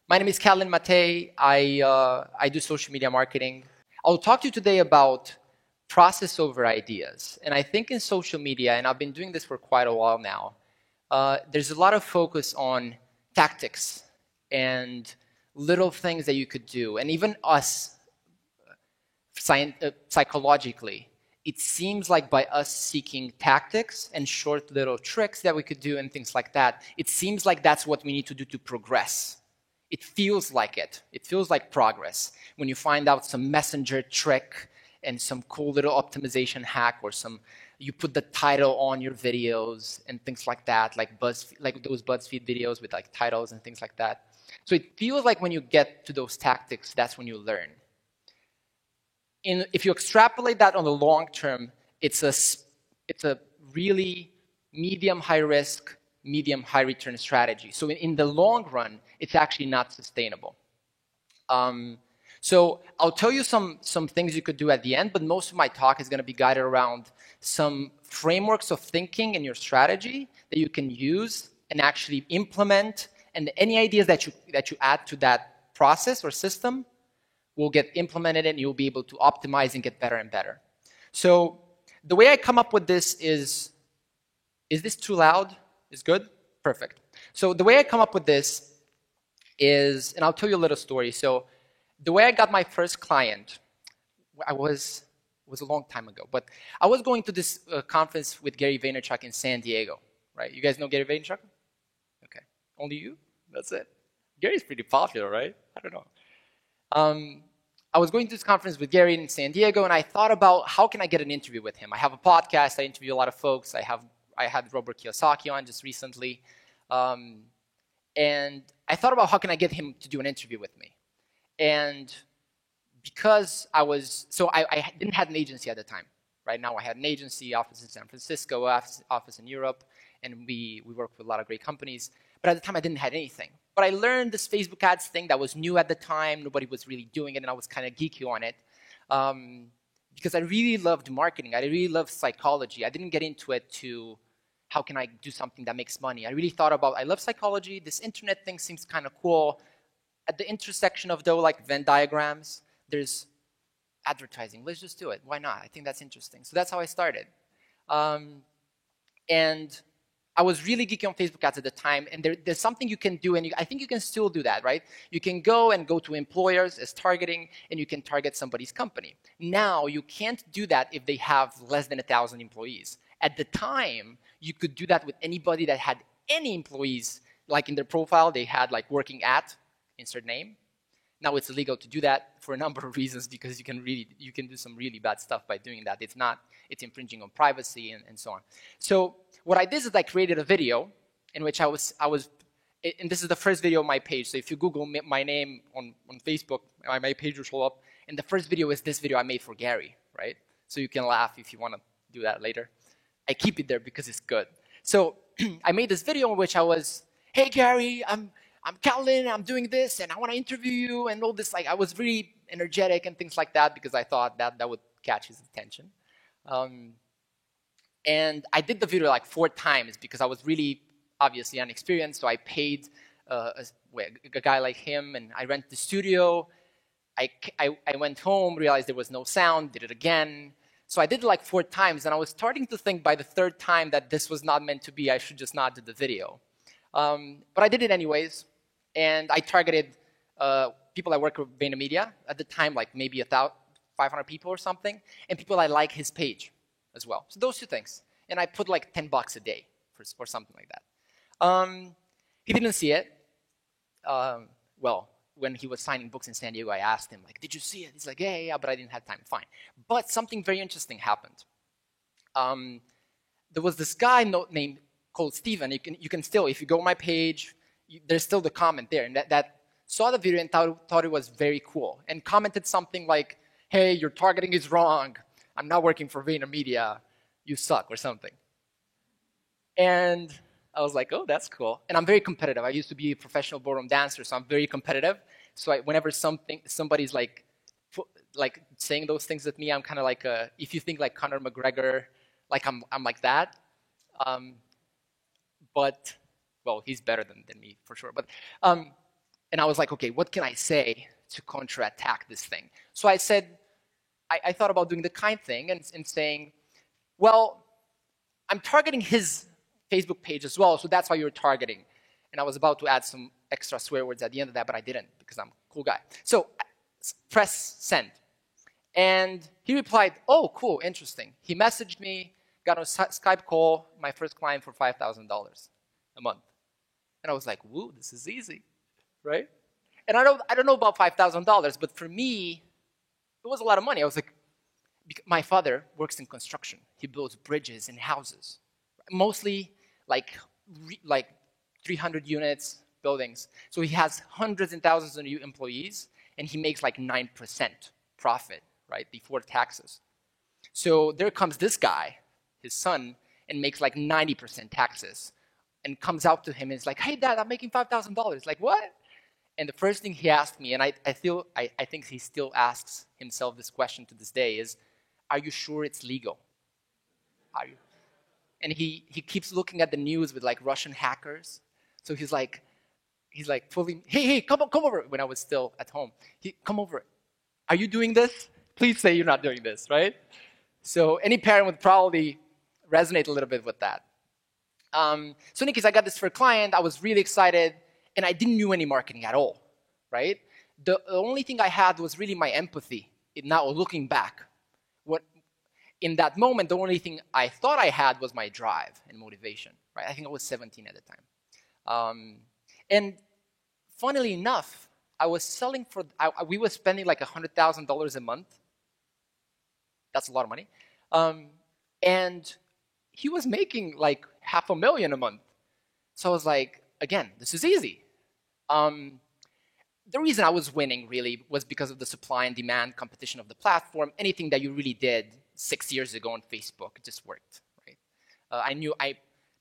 My name is Calvin Matei. I do social media marketing. I'll talk to you today about process over ideas. And I think in social media, and I've been doing this for quite a while now, there's a lot of focus on tactics and little things that you could do. And even us, psychologically, it seems like by us seeking tactics and short little tricks that we could do and things like that, it seems like that's what we need to do to progress. It feels like it. It feels like progress when you find out some messenger trick and some cool little optimization hack, or you put the title on your videos and things like that, like those BuzzFeed videos with like titles and things like that. So it feels like when you get to those tactics, that's when you learn. If you extrapolate that on the long term, it's a really medium high risk, medium high return strategy. So in the long run, it's actually not sustainable. So I'll tell you some things you could do at the end, but most of my talk is going to be guided around some frameworks of thinking in your strategy that you can use and actually implement, and any ideas that you add to that process or system will get implemented and you'll be able to optimize and get better and better. So the way I come up with this is this too loud? Is good? Perfect. So the way I come up with this is, and I'll tell you a little story. So the way I got my first client, it was a long time ago, but I was going to this conference with Gary Vaynerchuk in San Diego, right? You guys know Gary Vaynerchuk? Okay. Only you? That's it. Gary's pretty popular, right? I don't know. I was going to this conference with Gary in San Diego, and I thought about how can I get an interview with him. I have a podcast. I interview a lot of folks. I had Robert Kiyosaki on just recently. And I thought about how can I get him to do an interview with me. And because I didn't have an agency at the time. Right now I had an agency, office in San Francisco, office in Europe, and we worked with a lot of great companies. But at the time I didn't have anything. But I learned this Facebook ads thing that was new at the time. Nobody was really doing it, and I was kind of geeky on it. Because I really loved marketing. I really loved psychology. I didn't get into it to how can I do something that makes money. I really thought about, I love psychology. This internet thing seems kind of cool. At the intersection of though, like Venn diagrams, there's advertising. Let's just do it. Why not? I think that's interesting. So that's how I started. And I was really geeky on Facebook ads at the time, and there's something you can do, and I think you can still do that, right? You can go to employers as targeting, and you can target somebody's company. Now, you can't do that if they have less than 1,000 employees. At the time, you could do that with anybody that had any employees, like in their profile, they had like working at, insert name. Now it's illegal to do that for a number of reasons, because you can do some really bad stuff by doing that. It's infringing on privacy and so on. So what I did is I created a video in which I was, and this is the first video on my page. So if you Google my name on Facebook, my page will show up. And the first video is this video I made for Gary, right? So you can laugh if you want to do that later. I keep it there because it's good. So I made this video in which I was, hey Gary, I'm Calvin, I'm doing this, and I want to interview you, and all this. Like, I was really energetic and things like that because I thought that would catch his attention. And I did the video like 4 times because I was really obviously inexperienced. So I paid a guy like him, and I rented the studio. I went home, realized there was no sound, did it again. So I did it like 4 times, and I was starting to think by the 3rd time that this was not meant to be. I should just not do the video. But I did it anyways, and I targeted people I work with VaynerMedia at the time, like maybe 500 people or something, and people I like his page as well. So those 2 things. And I put like $10 a day for something like that. He didn't see it. Well, when he was signing books in San Diego, I asked him, like, did you see it? He's like, yeah, but I didn't have time. Fine. But something very interesting happened. There was this guy named called Steven. You can still, if you go on my page, there's still the comment there, and that saw the video and thought it was very cool, and commented something like, hey, your targeting is wrong. I'm not working for VaynerMedia. You suck, or something. And I was like, oh, that's cool. And I'm very competitive. I used to be a professional ballroom dancer, so I'm very competitive. So whenever somebody's like saying those things with me, I'm kind of like, if you think like Conor McGregor, like I'm like that. But, well, he's better than me for sure. But, and And I was like, okay, what can I say to counterattack this thing? So I said, I thought about doing the kind thing and saying, well, I'm targeting his Facebook page as well, so that's why you're targeting. And I was about to add some extra swear words at the end of that, but I didn't because I'm a cool guy. So press send. And he replied, oh, cool, interesting. He messaged me, got a Skype call, my first client for $5,000 a month. And I was like, woo, this is easy, right? And I don't know about $5,000, but for me, it was a lot of money. I was like, my father works in construction. He builds bridges and houses, mostly like 300 units buildings. So he has hundreds and thousands of new employees, and he makes like 9% profit, right, before taxes. So there comes this guy, his son, and makes like 90% taxes, and comes out to him and is like, hey, Dad, I'm making $5,000. Like, what? And the first thing he asked me, and I think he still asks himself this question to this day, is, are you sure it's legal? Are you? And he keeps looking at the news with like Russian hackers. So he's like fully, hey, come over. When I was still at home, come over. Are you doing this? Please say you're not doing this, right? So any parent would probably resonate a little bit with that. So in any case, I got this for a client. I was really excited, and I didn't know any marketing at all, right? The only thing I had was really my empathy. Now looking back, in that moment, the only thing I thought I had was my drive and motivation, right? I think I was 17 at the time. And funnily enough, I was selling for, we were spending like $100,000 a month. That's a lot of money. And he was making like $500,000 a month. So I was like, again, this is easy. The reason I was winning really was because of the supply and demand competition of the platform. Anything that you really did 6 years ago on Facebook, it just worked, right?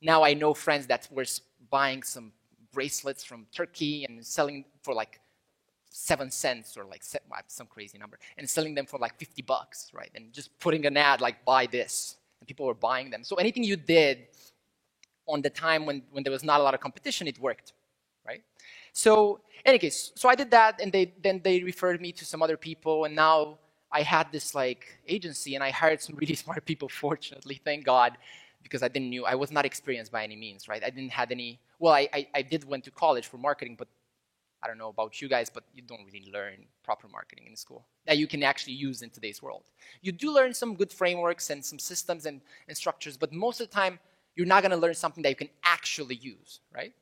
Now I know friends that were buying some bracelets from Turkey and selling for like 7 cents or like some crazy number, and selling them for like $50, right? And just putting an ad like, buy this, and people were buying them. So anything you did on the time when there was not a lot of competition, it worked, right? So in any case, so I did that, and then they referred me to some other people, and now I had this like agency, and I hired some really smart people, fortunately, thank God, because I was not experienced by any means, right? I didn't have any, well, I did went to college for marketing, but I don't know about you guys, but you don't really learn proper marketing in school that you can actually use in today's world. You do learn some good frameworks and some systems and structures, but most of the time, you're not gonna learn something that you can actually use, right?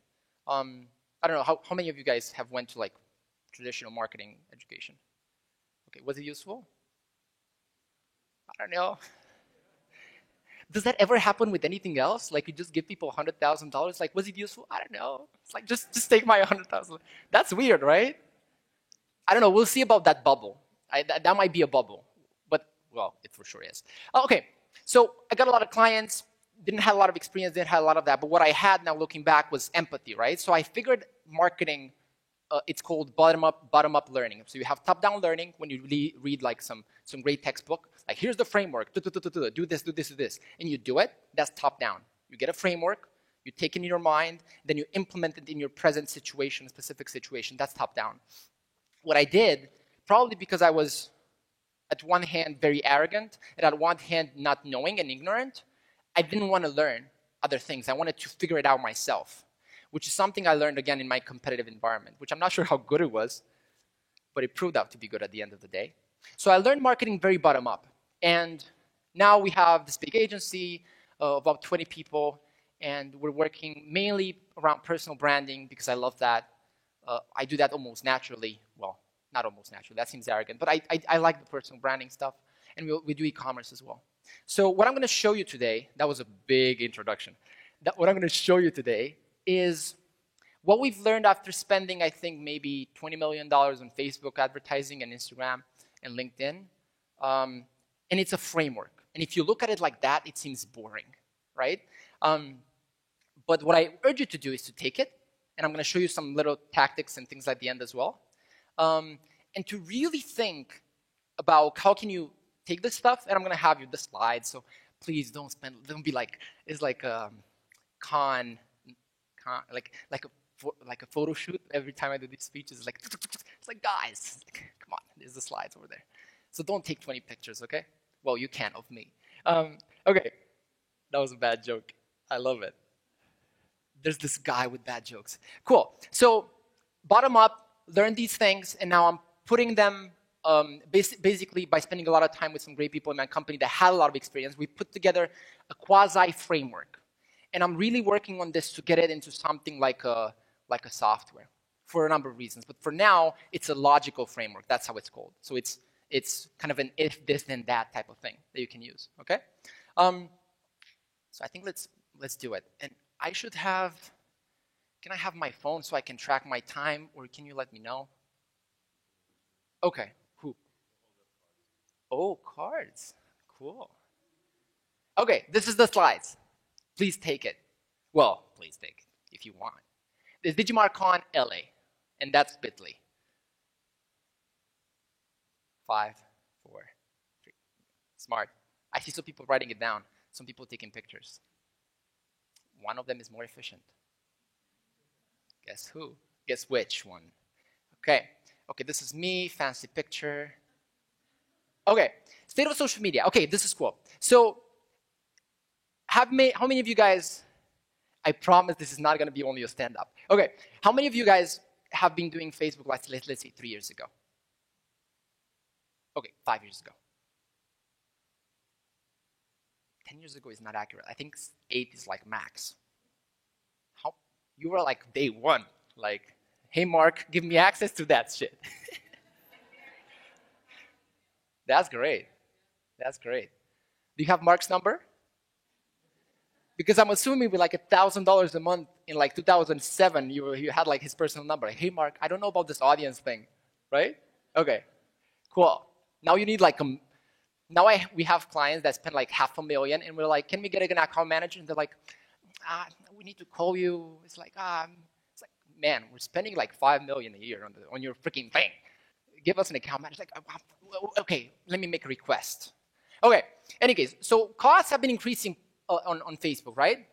I don't know, how many of you guys have went to like traditional marketing education? Okay, was it useful? I don't know. Does that ever happen with anything else? Like you just give people $100,000? Like, was it useful? I don't know. It's like, just take my $100,000. That's weird, right? I don't know. We'll see about that bubble. That might be a bubble. But, well, it for sure is. Okay, so I got a lot of clients. Didn't have a lot of experience. Didn't have a lot of that. But what I had now looking back was empathy, right? So I figured marketing, it's called bottom-up learning. So you have top-down learning when you really read like some great textbook. Like, here's the framework, do this, do this, and you do it. That's top-down. You get a framework, you take it in your mind, then you implement it in your present situation, specific situation. That's top-down. What I did, probably because I was, at one hand, very arrogant, and at one hand, not knowing and ignorant, I didn't want to learn other things. I wanted to figure it out myself, which is something I learned, again, in my competitive environment, which I'm not sure how good it was, but it proved out to be good at the end of the day. So I learned marketing very bottom-up. And now we have this big agency of about 20 people, and we're working mainly around personal branding because I love that. I do that almost naturally. Well, not almost naturally. That seems arrogant. But I like the personal branding stuff. And we do e-commerce as well. So what I'm going to show you today, that was a big introduction. What I'm going to show you today is what we've learned after spending, I think, maybe $20 million on Facebook advertising and Instagram and LinkedIn. And it's a framework. And if you look at it like that, it seems boring, right? But what I urge you to do is to take it, and I'm going to show you some little tactics and things at the end as well, and to really think about how can you take this stuff, and I'm going to have you the slides, so please don't be like, it's like like like a photo shoot every time I do these speeches. It's like guys, come on, there's the slides over there. So don't take 20 pictures, okay? Well, you can of me. Okay, that was a bad joke. I love it. There's this guy with bad jokes. Cool. So bottom up, learn these things, and now I'm putting them basically by spending a lot of time with some great people in my company that had a lot of experience. We put together a quasi-framework. And I'm really working on this to get it into something like a software for a number of reasons. But for now, it's a logical framework. That's how it's called. So it's kind of an if this then that type of thing that you can use. Okay. So I think let's do it. And I should have. Can I have my phone so I can track my time, or can you let me know? Okay. Who? Oh, cards. Cool. Okay. This is the slides. Please take it. Well, please take it if you want. There's DigiMarCon LA, and that's Bitly. 5, 4, 3. Smart. I see some people writing it down, some people taking pictures. One of them is more efficient. Guess who? Guess which one? Okay. Okay, this is me, fancy picture. Okay, state of social media. Okay, this is cool. So, how many of you guys, I promise this is not going to be only a stand-up. Okay, how many of you guys have been doing Facebook, let's say 3 years ago? Okay, 5 years ago. 10 years ago is not accurate. I think 8 is like max. How? You were like day one. Like, hey, Mark, give me access to that shit. That's great. That's great. Do you have Mark's number? Because I'm assuming with like $1,000 a month in like 2007, you had like his personal number. Like, hey, Mark, I don't know about this audience thing, right? Okay, cool. Now you need like we have clients that spend like $500,000, and we're like, can we get an account manager? And they're like, we need to call you. It's like, man, we're spending like $5 million a year on your freaking thing. Give us an account manager. It's like, okay, let me make a request. Okay, any case, so costs have been increasing on Facebook, right?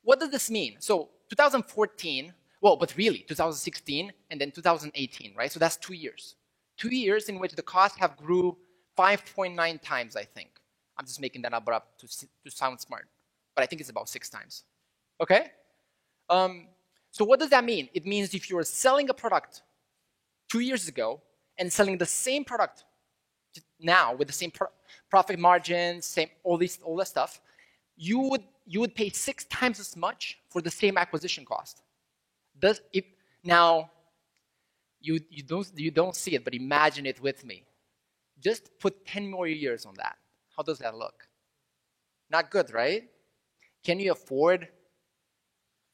What does this mean? So 2014, well, but really 2016 and then 2018, right? So that's 2 years. 2 years in which the costs have grew 5.9 times, I think. I'm just making that number up to sound smart, but I think it's about 6 times. Okay? So what does that mean? It means if you were selling a product 2 years ago and selling the same product now with the same profit margins, same all that stuff, you would pay 6 times as much for the same acquisition cost. Now you don't see it, but imagine it with me. Just put 10 more years on that. How does that look? Not good, right? Can you afford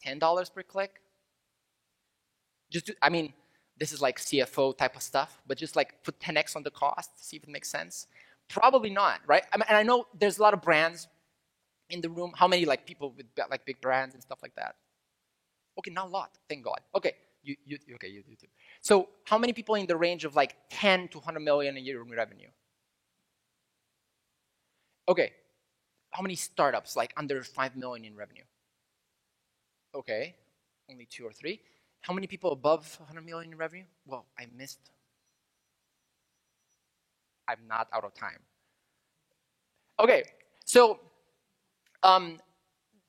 $10 per click? This is like CFO type of stuff, but just like put 10x on the cost, see if it makes sense. Probably not, right? And I know there's a lot of brands in the room. How many like people with like big brands and stuff like that? Okay, not a lot, thank God. Okay, you too. So how many people in the range of like 10 to 100 million a year in revenue? Okay, how many startups like under 5 million in revenue? Okay, only 2 or 3. How many people above 100 million in revenue? Well, I missed. I'm not out of time. Okay, so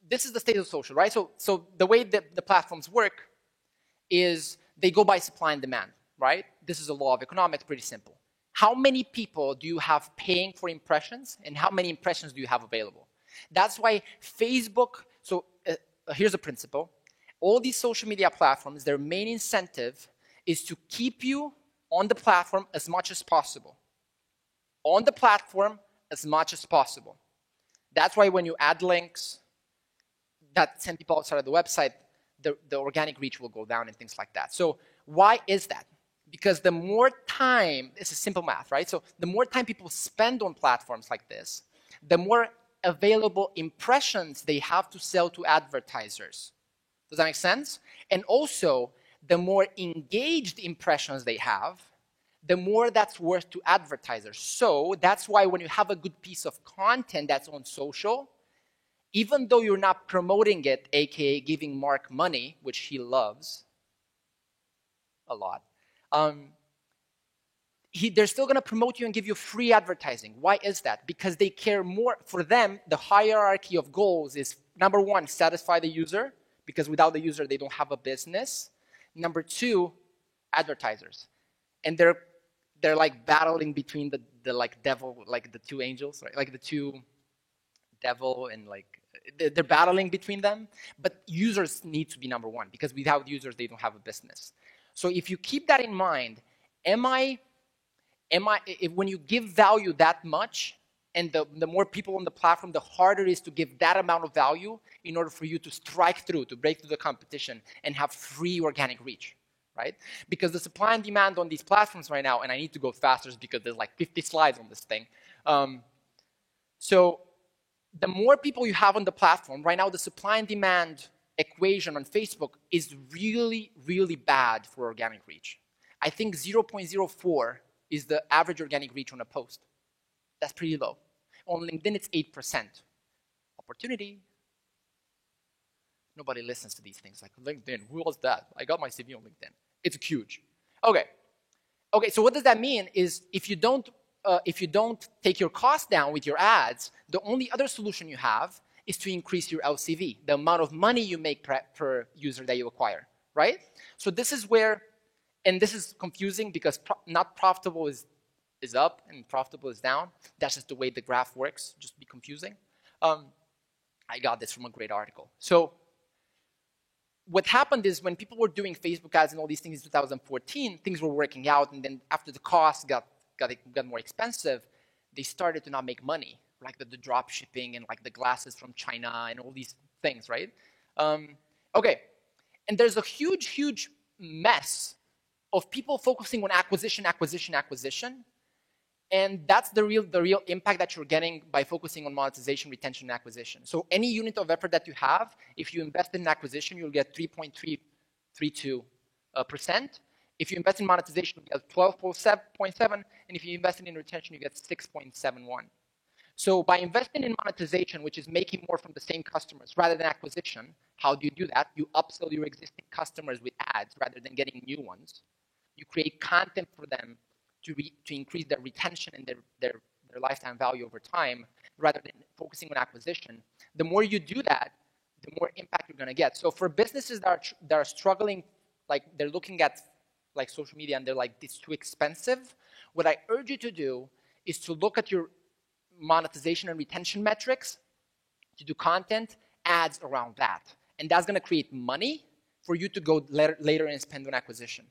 this is the state of social, right? So the way that the platforms work is they go by supply and demand, right? This is a law of economics, pretty simple. How many people do you have paying for impressions, and how many impressions do you have available? That's why Facebook, so here's a principle. All these social media platforms, their main incentive is to keep you on the platform as much as possible. On the platform as much as possible. That's why when you add links that send people outside of the website, the organic reach will go down and things like that. So why is that? Because the more time, this is simple math, right? So the more time people spend on platforms like this, the more available impressions they have to sell to advertisers. Does that make sense? And also, the more engaged impressions they have, the more that's worth to advertisers. So that's why when you have a good piece of content that's on social, even though you're not promoting it, aka giving Mark money, which he loves a lot, they're still going to promote you and give you free advertising. Why is that? Because they care more. For them, the hierarchy of goals is, number one, satisfy the user, because without the user, they don't have a business. Number two, advertisers. And they're like battling between the like devil, like the two angels, right? Like the two devil and like, they're battling between them. But users need to be number one, because without users, they don't have a business. So if you keep that in mind, when you give value that much, and the more people on the platform, the harder it is to give that amount of value in order for you to strike through, to break through the competition and have free organic reach, right? Because the supply and demand on these platforms right now, and I need to go faster because there's like 50 slides on this thing. So the more people you have on the platform, right now the supply and demand equation on Facebook is really, really bad for organic reach. I think 0.04 is the average organic reach on a post. That's pretty low. On LinkedIn, it's 8%. Opportunity. Nobody listens to these things. Like, LinkedIn, who was that? I got my CV on LinkedIn. It's huge. Okay. Okay, so what does that mean is if you don't take your cost down with your ads, the only other solution you have is to increase your LCV, the amount of money you make per user that you acquire, right? So this is where, and this is confusing because not profitable is up and profitable is down. That's just the way the graph works, just be confusing. I got this from a great article. So what happened is when people were doing Facebook ads and all these things in 2014, things were working out, and then after the cost got more expensive, they started to not make money, like the drop shipping and like the glasses from China and all these things, right? Okay, and there's a huge, huge mess of people focusing on acquisition, and that's the real impact that you're getting by focusing on monetization, retention, and acquisition. So any unit of effort that you have, if you invest in acquisition, you'll get 3.332%. If you invest in monetization, you get 12.7, and if you invest in retention, you get 6.71. So by investing in monetization, which is making more from the same customers rather than acquisition, how do you do that? You upsell your existing customers with ads rather than getting new ones. You create content for them to increase their retention and their lifetime value over time rather than focusing on acquisition. The more you do that, the more impact you're going to get. So for businesses that are struggling, like they're looking at like social media and they're like, it's too expensive, what I urge you to do is to look at your monetization and retention metrics, to do content, ads around that. And that's going to create money for you to go later and spend on acquisition.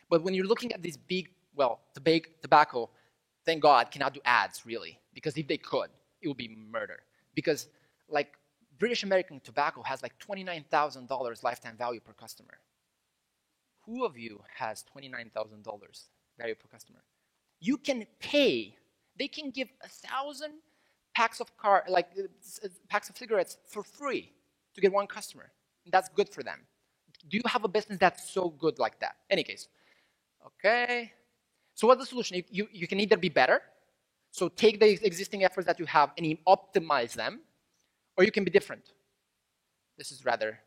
But when you're looking at these big, well, the big tobacco, thank God, cannot do ads, really. Because if they could, it would be murder. Because, like, British American Tobacco has, like, $29,000 lifetime value per customer. Who of you has $29,000 value per customer? You can pay. They can give 1,000 packs of packs of cigarettes for free to get one customer. That's good for them. Do you have a business that's so good like that? Any case. Okay. So what's the solution? You can either be better, so take the existing efforts that you have and optimize them, or you can be different. That's rather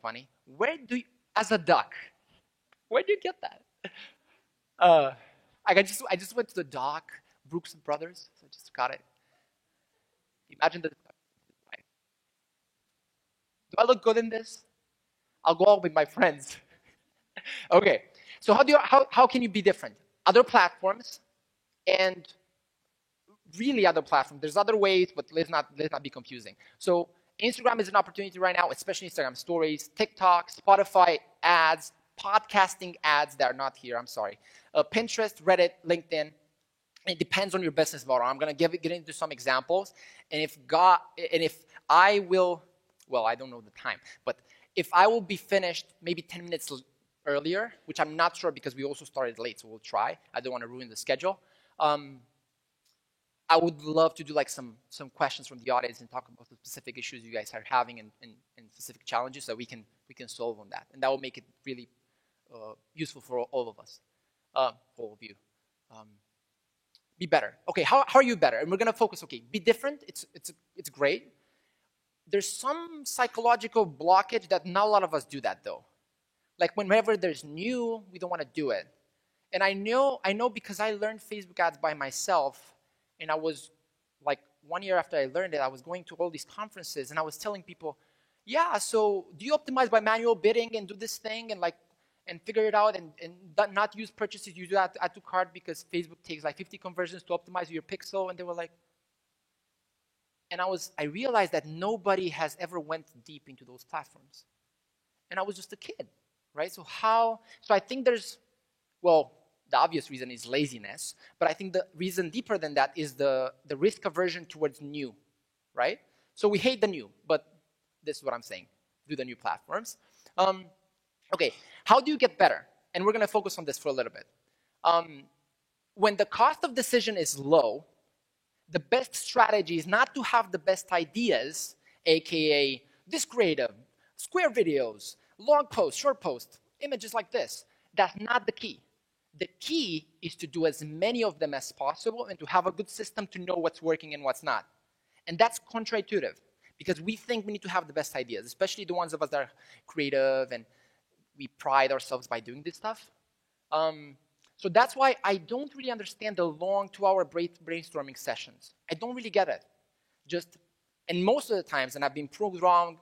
funny. As a duck, where do you get that? I just went to the dock, Brooks Brothers, so I just got it. Imagine the. Do I look good in this? I'll go out with my friends. Okay, so how can you be different? Other platforms, and really other platforms. There's other ways, but let's not be confusing. So Instagram is an opportunity right now, especially Instagram Stories, TikTok, Spotify ads, podcasting ads that are not here. I'm sorry. Pinterest, Reddit, LinkedIn. It depends on your business model. I'm going to get into some examples, and if I will, well, I don't know the time, but if I will be finished maybe 10 minutes earlier, which I'm not sure because we also started late, so we'll try. I don't want to ruin the schedule. I would love to do like some questions from the audience and talk about the specific issues you guys are having and specific challenges that we can solve on that, and that will make it really useful for all of us, all of you. Be better. Okay, how are you better? And we're gonna focus, okay, be different, it's great. There's some psychological blockage that not a lot of us do that though. Like whenever there's new, we don't wanna do it. And I know because I learned Facebook ads by myself, and I was like 1 year after I learned it, I was going to all these conferences and I was telling people, yeah, so do you optimize by manual bidding and do this thing and figure it out and not use purchases, you do add to cart because Facebook takes like 50 conversions to optimize your pixel? And they were like, and I realized that nobody has ever went deep into those platforms. And I was just a kid, right? So I think there's, well, the obvious reason is laziness, but I think the reason deeper than that is the risk aversion towards new, right? So we hate the new, but this is what I'm saying. Do the new platforms. Okay, how do you get better? And we're going to focus on this for a little bit. When the cost of decision is low, the best strategy is not to have the best ideas, aka this creative, square videos, long posts, short posts, images like this. That's not the key. The key is to do as many of them as possible and to have a good system to know what's working and what's not. And that's counterintuitive because we think we need to have the best ideas, especially the ones of us that are creative and we pride ourselves by doing this stuff. So that's why I don't really understand the long 2-hour brainstorming sessions. I don't really get it. And most of the times, and I've been proved wrong,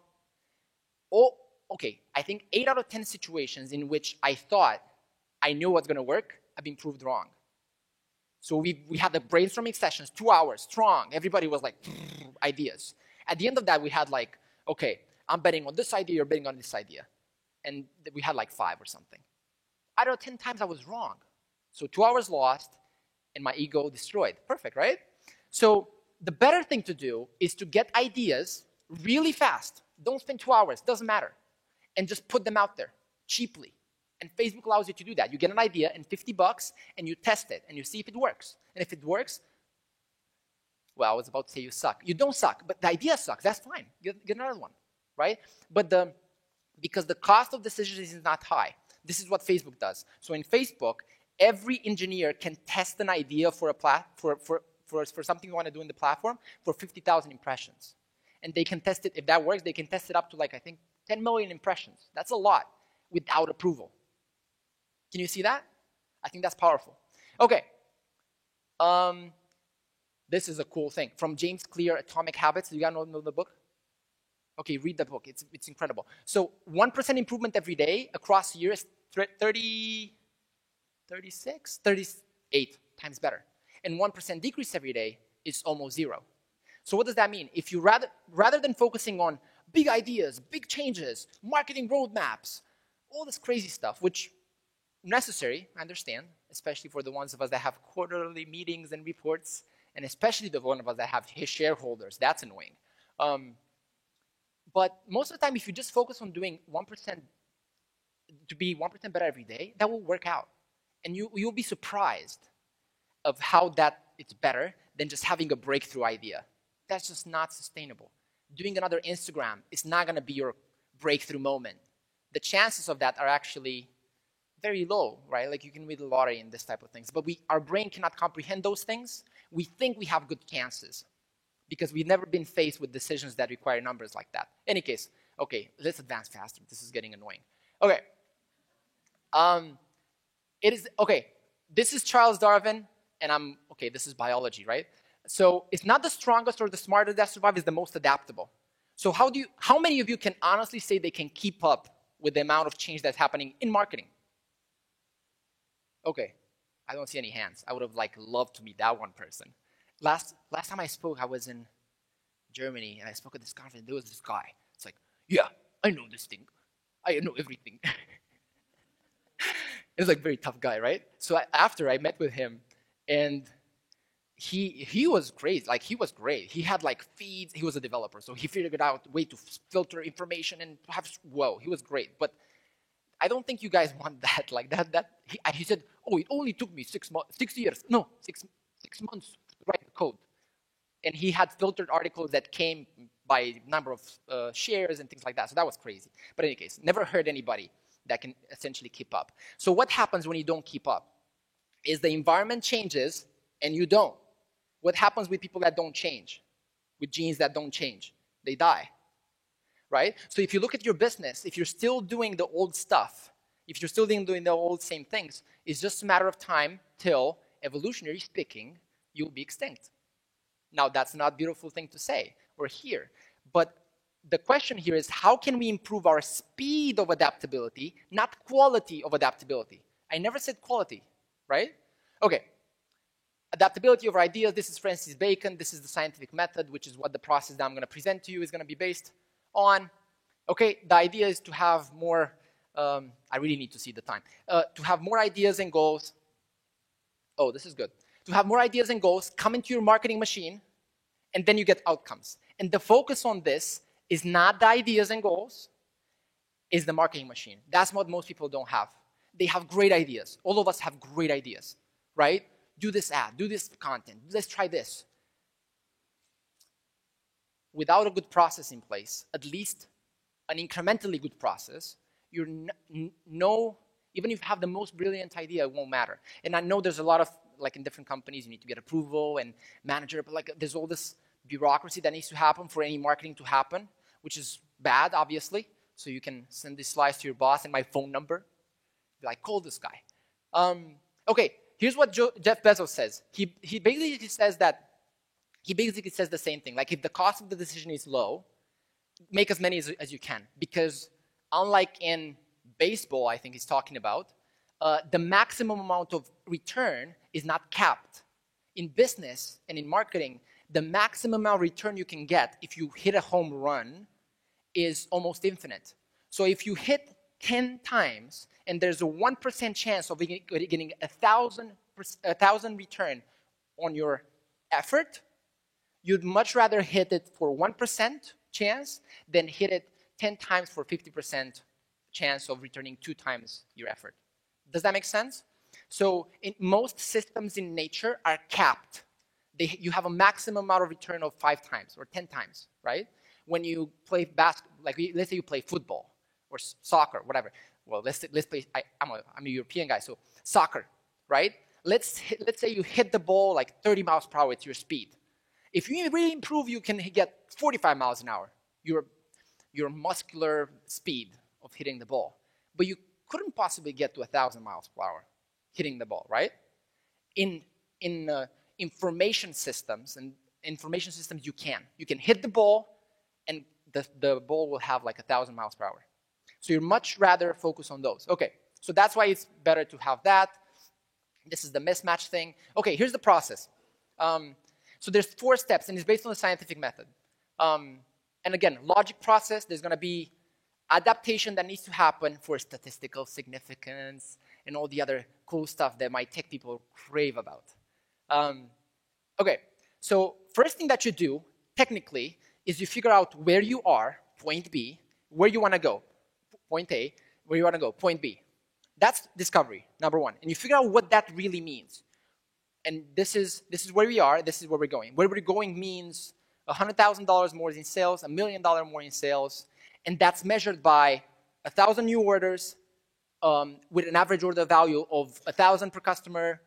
I think 8 out of 10 situations in which I thought I knew what's gonna work, I've been proved wrong. So we had the brainstorming sessions, 2 hours, strong. Everybody was like, ideas. At the end of that, we had like, okay, I'm betting on this idea, you're betting on this idea. And we had like 5 or something. Out of 10 times, I was wrong. So 2 hours lost, and my ego destroyed. Perfect, right? So the better thing to do is to get ideas really fast. Don't spend 2 hours, doesn't matter. And just put them out there cheaply. And Facebook allows you to do that. You get an idea and $50, and you test it, and you see if it works. And if it works, well, I was about to say you suck. You don't suck, but the idea sucks. That's fine. Get another one, right? But because the cost of decisions is not high. This is what Facebook does. So in Facebook, every engineer can test an idea for something you want to do in the platform for 50,000 impressions. And they can test it, if that works, they can test it up to like, I think, 10 million impressions. That's a lot without approval. Can you see that? I think that's powerful. Okay. This is a cool thing. From James Clear, Atomic Habits. Do you guys know the book? Okay, read the book. It's incredible. So 1% improvement every day across years, 38 times better. And 1% decrease every day is almost 0. So what does that mean? If you rather than focusing on big ideas, big changes, marketing roadmaps, all this crazy stuff, which necessary, I understand, especially for the ones of us that have quarterly meetings and reports, and especially the one of us that have shareholders. That's annoying. But most of the time, if you just focus on doing 1%, to be 1% better every day, that will work out. And you'll be surprised of how that it's better than just having a breakthrough idea. That's just not sustainable. Doing another Instagram is not going to be your breakthrough moment. The chances of that are actually very low, right? Like you can win the lottery and this type of things. But our brain cannot comprehend those things. We think we have good chances because we've never been faced with decisions that require numbers like that. Any case, okay, let's advance faster. This is getting annoying. Okay. This is Charles Darwin, and this is biology, right? So it's not the strongest or the smartest that survive, it's the most adaptable. So how many of you can honestly say they can keep up with the amount of change that's happening in marketing? Okay, I don't see any hands. I would have loved to meet that one person. Last time I spoke, I was in Germany, and I spoke at this conference. There was this guy. It's like, yeah, I know this thing. I know everything. It was like very tough guy, right? So after I met with him, and he was great. Like he was great. He had feeds. He was a developer, so he figured out a way to filter information and he was great. But I don't think you guys want that. He said, oh, it only took me 6 years. No, six months to write the code. And he had filtered articles that came by number of shares and things like that. So that was crazy. But in any case, never heard anybody that can essentially keep up. So what happens when you don't keep up is the environment changes and you don't. What happens with people that don't change? With genes that don't change? They die, right? So if you look at your business, if you're still doing the old stuff, if you're still doing the old same things, it's just a matter of time till, evolutionary speaking, you'll be extinct. Now, that's not a beautiful thing to say or hear, but the question here is, how can we improve our speed of adaptability, not quality of adaptability? I never said quality, right? Okay. Adaptability of ideas, this is Francis Bacon, this is the scientific method, which is what the process that I'm going to present to you is going to be based on. Okay, the idea is to have more, I really need to see the time, to have more ideas and goals. Oh, this is good. To have more ideas and goals, come into your marketing machine, and then you get outcomes. And the focus on this is not the ideas and goals, is the marketing machine. That's what most people don't have. They have great ideas. All of us have great ideas, right? Do this ad, do this content, let's try this. Without a good process in place, at least an incrementally good process, you're even if you have the most brilliant idea, it won't matter. And I know there's a lot of, like in different companies, you need to get approval and manager, but like there's all this bureaucracy that needs to happen for any marketing to happen, which is bad, obviously. So you can send these slides to your boss and my phone number. Be like, call this guy. Okay, here's what Jeff Bezos says. He basically says the same thing. Like if the cost of the decision is low, make as many as you can. Because unlike in baseball, I think he's talking about, the maximum amount of return is not capped. In business and in marketing, the maximum amount of return you can get if you hit a home run is almost infinite. So if you hit 10 times and there's a 1% chance of getting 1,000 return on your effort, you'd much rather hit it for 1% chance than hit it 10 times for 50% chance of returning 2 times your effort. Does that make sense? So most systems in nature are capped. You have a maximum amount of return of 5 times or 10 times, right? When you play basketball, like let's say you play football or soccer, whatever. Well, let's play. I'm a European guy, so soccer, right? Let's say you hit the ball like 30 miles per hour with your speed. If you really improve, you can get 45 miles an hour. Your muscular speed of hitting the ball, but you couldn't possibly get to 1,000 miles per hour hitting the ball, right? In information systems you can hit the ball and the ball will have like 1,000 miles per hour. So you'd much rather focus on those. Okay, so that's why it's better to have that. This is the mismatch thing. Okay, here's the process. So there's 4 steps and it's based on the scientific method. And again, logic process, there's gonna be adaptation that needs to happen for statistical significance and all the other cool stuff that my tech people crave about. Okay, so first thing that you do, technically, is you figure out where you are, point B, where you want to go, point A, where you want to go, point B. That's discovery, number 1. And you figure out what that really means. And this is where we are, this is where we're going. Where we're going means $100,000 more in sales, $1 million more in sales, and that's measured by 1,000 new orders with an average order value of 1,000 per customer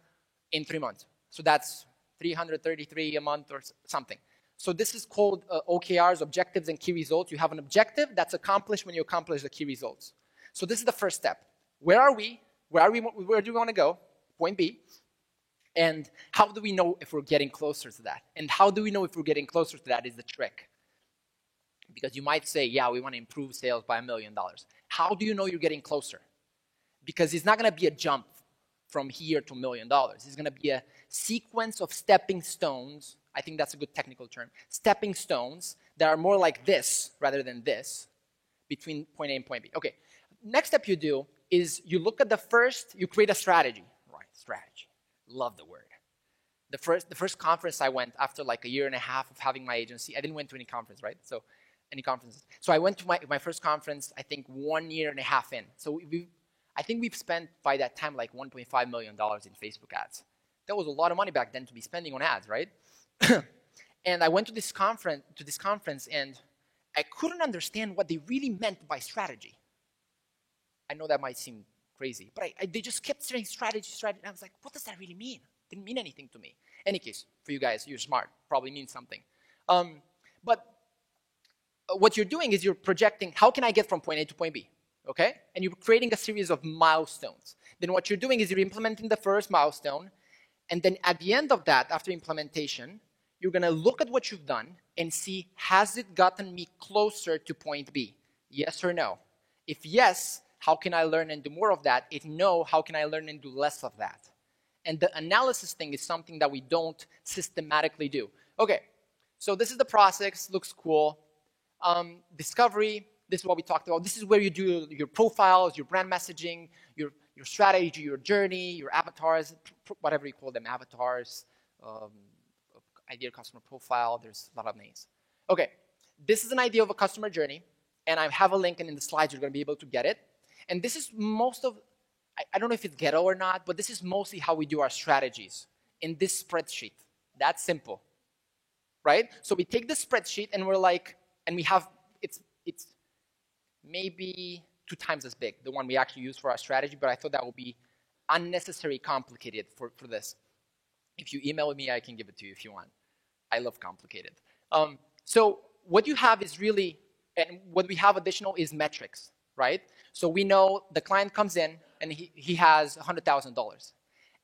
in 3 months. So that's 333 a month or something. So this is called OKRs, objectives and key results. You have an objective that's accomplished when you accomplish the key results. So this is the first step. Where are we? Where do we want to go? Point B. And how do we know if we're getting closer to that? And how do we know if we're getting closer to that is the trick. Because you might say, yeah, we want to improve sales by $1 million. How do you know you're getting closer? Because it's not going to be a jump from here to $1 million. It's going to be a sequence of stepping stones. I think that's a good technical term. Stepping stones that are more like this rather than this between point A and point B. Okay, next step you do is you look at you create a strategy. Right, strategy. Love the word. The first conference I went after like a year and a half of having my agency, I didn't went to any conference, right? So any conferences. So I went to my first conference, I think 1 year and a half in. So I think we've spent by that time like $1.5 million in Facebook ads. That was a lot of money back then to be spending on ads, right? And I went to this conference and I couldn't understand what they really meant by strategy. I know that might seem crazy, but they just kept saying strategy. And I was like, what does that really mean? Didn't mean anything to me. Any case, for you guys, you're smart, probably means something. But what you're doing is you're projecting, how can I get from point A to point B? Okay? And you're creating a series of milestones. Then what you're doing is you're implementing the first milestone, and then at the end of that, after implementation, you're gonna look at what you've done and see, has it gotten me closer to point B? Yes or no? If yes, how can I learn and do more of that? If no, how can I learn and do less of that? And the analysis thing is something that we don't systematically do. Okay, so this is the process, looks cool. Discovery, this is what we talked about. This is where you do your profiles, your brand messaging, your strategy, your journey, your avatars, whatever you call them, avatars, ideal customer profile, there's a lot of names. Okay, this is an idea of a customer journey, and I have a link, and in the slides you're gonna be able to get it. And this is most of, I don't know if it's ghetto or not, but this is mostly how we do our strategies in this spreadsheet. That's simple, right? So we take this spreadsheet and we're like, and we have, it's maybe 2 times as big, the one we actually use for our strategy, but I thought that would be unnecessarily complicated for this. If you email me, I can give it to you if you want. I love complicated. So what you have is really, and what we have additional is metrics, right? So we know the client comes in and he has $100,000.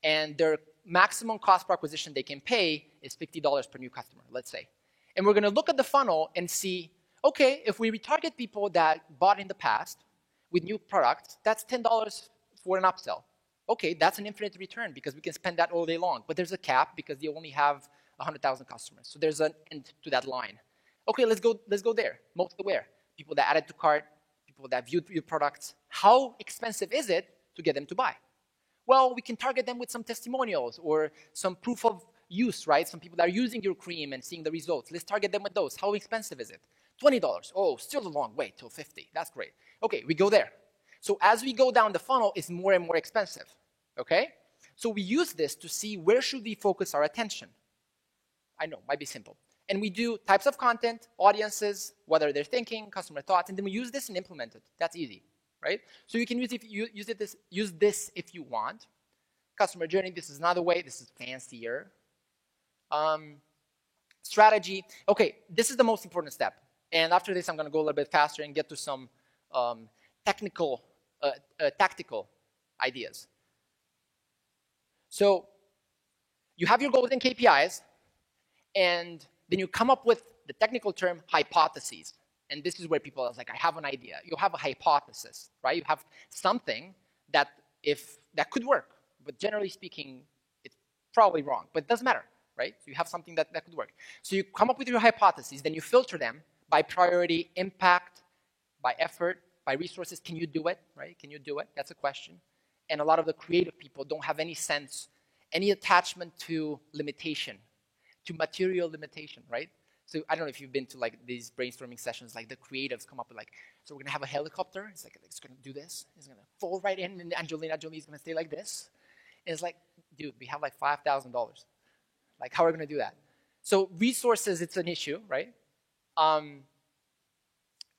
And their maximum cost per acquisition they can pay is $50 per new customer, let's say. And we're gonna look at the funnel and see, okay, if we retarget people that bought in the past with new products, that's $10 for an upsell. Okay, that's an infinite return because we can spend that all day long. But there's a cap because they only have 100,000 customers. So there's an end to that line. Okay, let's go there. Mostly where? People that added to cart, people that viewed your products. How expensive is it to get them to buy? Well, we can target them with some testimonials or some proof of use, right? Some people that are using your cream and seeing the results. Let's target them with those. How expensive is it? $20. Oh, still a long way till 50. That's great. Okay, we go there. So as we go down the funnel, it's more and more expensive, okay? So we use this to see where should we focus our attention. I know, might be simple. And we do types of content, audiences, whether they're thinking, customer thoughts, and then we use this and implement it. That's easy, right? So you can use this if you want. Customer journey, this is another way. This is fancier. Strategy. Okay, this is the most important step. And after this, I'm going to go a little bit faster and get to some tactical ideas. So you have your goals and KPIs, and then you come up with the technical term hypotheses. And this is where people are like, I have an idea. You have a hypothesis, right? You have something that could work, but generally speaking, it's probably wrong, but it doesn't matter, right? So you have something that could work. So you come up with your hypotheses, then you filter them by priority, impact, by effort, by resources. Can you do it, right? Can you do it? That's a question. And a lot of the creative people don't have any sense, any attachment to limitation, to material limitation, right? So I don't know if you've been to like these brainstorming sessions, like the creatives come up with like, so we're gonna have a helicopter. It's like, it's gonna do this. It's gonna fall right in, and Angelina Jolie's gonna stay like this. And it's like, dude, we have like $5,000. Like, how are we gonna do that? So resources, it's an issue, right?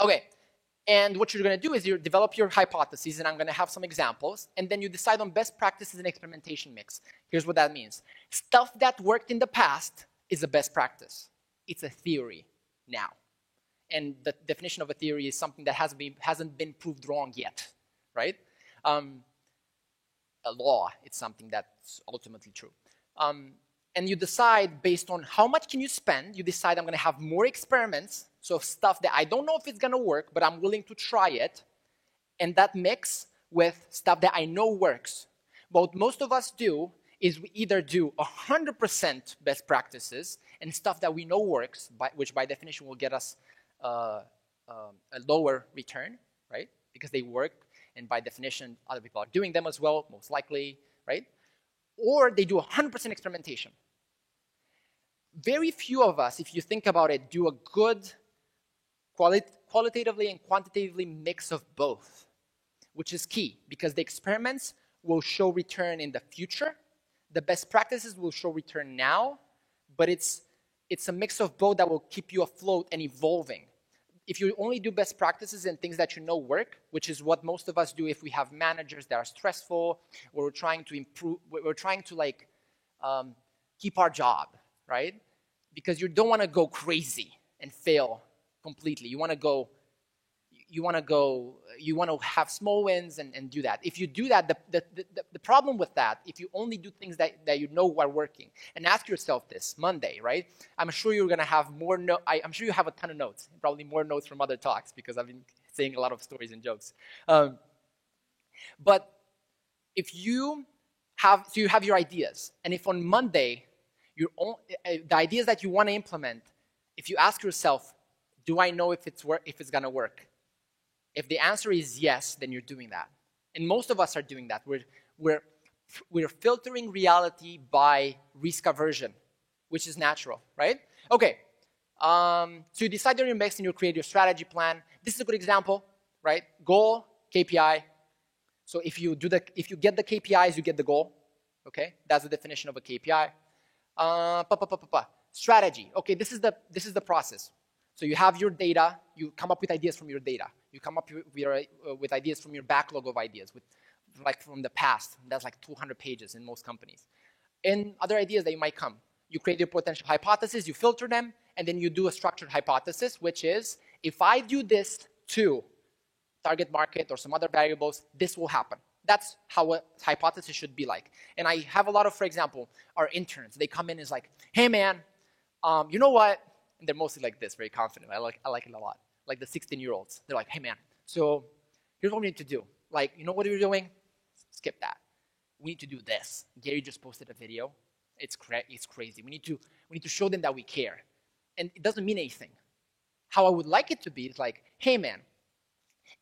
Okay, and what you're gonna do is you develop your hypotheses, and I'm gonna have some examples, and then you decide on best practices and experimentation mix. Here's what that means. Stuff that worked in the past is a best practice. It's a theory now. And the definition of a theory is something that hasn't been proved wrong yet, right? A law, it's something that's ultimately true. And you decide based on how much can you spend. You decide I'm going to have more experiments, so stuff that I don't know if it's going to work, but I'm willing to try it. And that mix with stuff that I know works. What most of us do is we either do 100% best practices and stuff that we know works, which by definition will get us a lower return, right? Because they work, and by definition, other people are doing them as well, most likely, right? Or they do 100% experimentation. Very few of us, if you think about it, do a good qualitatively and quantitatively mix of both, which is key, because the experiments will show return in the future. The best practices will show return now, but it's a mix of both that will keep you afloat and evolving. If you only do best practices and things that you know work, which is what most of us do if we have managers that are stressful, or we're trying to improve, we're trying to like keep our job, right? Because you don't want to go crazy and fail completely. You want to have small wins and do that. If you do that, the problem with that, if you only do things that you know are working, and ask yourself this, Monday, right? I'm sure you're going to have more I'm sure you have a ton of notes, probably more notes from other talks because I've been saying a lot of stories and jokes. But if you have your ideas, and if on Monday, the ideas that you want to implement, if you ask yourself, do I know if it's going to work? If the answer is yes, then you're doing that. And most of us are doing that. We're filtering reality by risk aversion, which is natural, right? Okay, so you decide on your mix and you create your strategy plan. This is a good example, right? Goal, KPI. So if you get the KPIs, you get the goal, okay? That's the definition of a KPI. Strategy, okay, this is the process. So you have your data, you come up with ideas from your data. You come up with ideas from your backlog of ideas, like from the past. That's like 200 pages in most companies. And other ideas that you might come. You create your potential hypothesis, you filter them, and then you do a structured hypothesis, which is, if I do this to target market or some other variables, this will happen. That's how a hypothesis should be like. And I have a lot of, for example, our interns. They come in and is like, hey man, you know what? And they're mostly like this, very confident. I like it a lot. Like the 16-year-olds. They're like, hey man, so here's what we need to do. Like, you know what we're doing? Skip that. We need to do this. Gary just posted a video. It's crazy. We need to show them that we care. And it doesn't mean anything. How I would like it to be is like, hey man,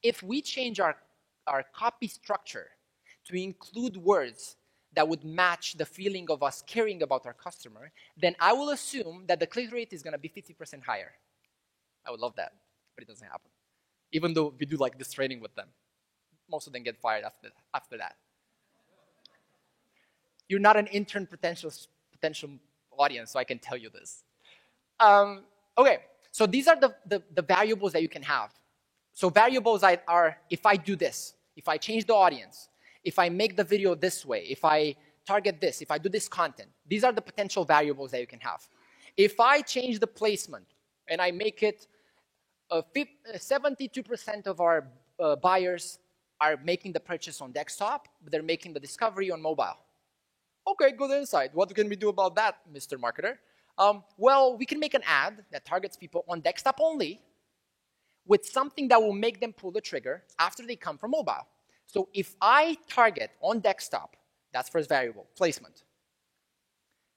if we change our copy structure to include words that would match the feeling of us caring about our customer, then I will assume that the click rate is going to be 50% higher. I would love that, but it doesn't happen. Even though we do like this training with them. Most of them get fired after that. You're not an intern potential audience, so I can tell you this. Okay, so these are the variables that you can have. So variables are, if I do this, if I change the audience, if I make the video this way, if I target this, if I do this content, these are the potential variables that you can have. If I change the placement and I make it 72% of our buyers are making the purchase on desktop, but they're making the discovery on mobile. Okay, good insight. What can we do about that, Mr. Marketer? Well, we can make an ad that targets people on desktop only with something that will make them pull the trigger after they come from mobile. So if I target on desktop, that's first variable, placement,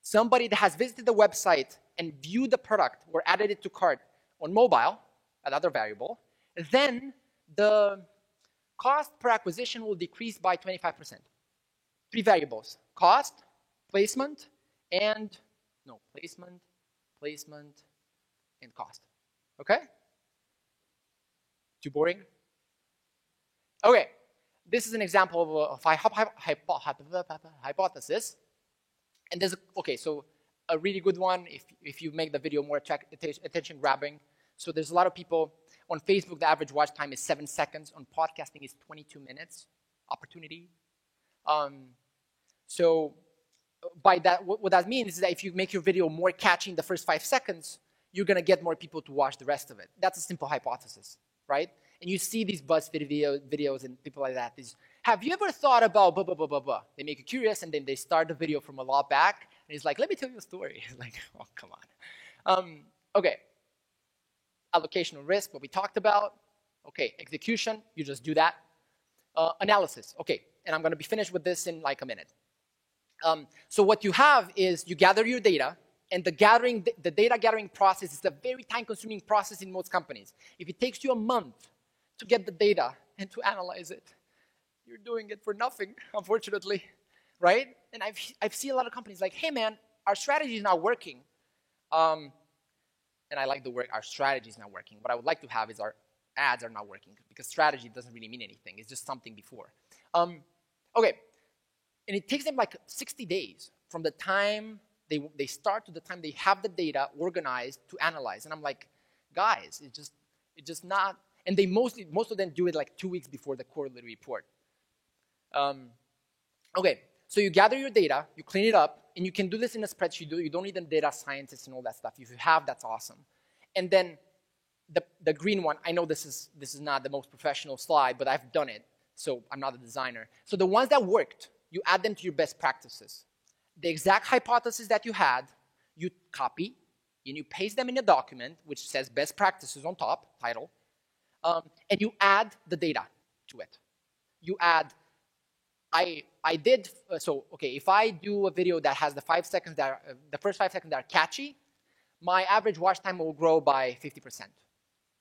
somebody that has visited the website and viewed the product or added it to cart on mobile, another variable, then the cost per acquisition will decrease by 25%. 3 variables, cost, placement, and, placement, and cost. Okay? Too boring? Okay. This is an example of a hypothesis. And there's, so a really good one if you make the video more attention-grabbing. So there's a lot of people, on Facebook, the average watch time is 7 seconds. On podcasting is 22 minutes. Opportunity. So by that, what that means is that if you make your video more catchy in the first 5 seconds, you're going to get more people to watch the rest of it. That's a simple hypothesis, right? And you see these BuzzFeed videos and people like that. Have you ever thought about blah, blah, blah, blah, blah? They make you curious, and then they start the video from a lot back. And it's like, let me tell you a story. It's like, oh, come on. Okay. Allocational risk, what we talked about. Okay, execution, you just do that. Analysis, okay. And I'm going to be finished with this in like a minute. So what you have is you gather your data, and the data gathering process is a very time-consuming process in most companies. If it takes you a month to get the data and to analyze it, you're doing it for nothing, unfortunately, right? And I've seen a lot of companies like, hey man, our strategy is not working. And I like the word, our strategy is not working. What I would like to have is our ads are not working, because strategy doesn't really mean anything. It's just something before. Okay, and it takes them like 60 days from the time they start to the time they have the data organized to analyze. And I'm like, guys, it's just not. And they most of them do it like 2 weeks before the quarterly report. Okay, so you gather your data, you clean it up, And you can do this in a spreadsheet. You don't need a data scientist and all that stuff. If you have, that's awesome. And then the green one, I know this is not the most professional slide, but I've done it, so I'm not a designer. So the ones that worked, you add them to your best practices. The exact hypothesis that you had, you copy, and you paste them in a document, which says best practices on top, title, and you add the data to it. You add, if I do a video that has the first 5 seconds that are catchy, my average watch time will grow by 50%.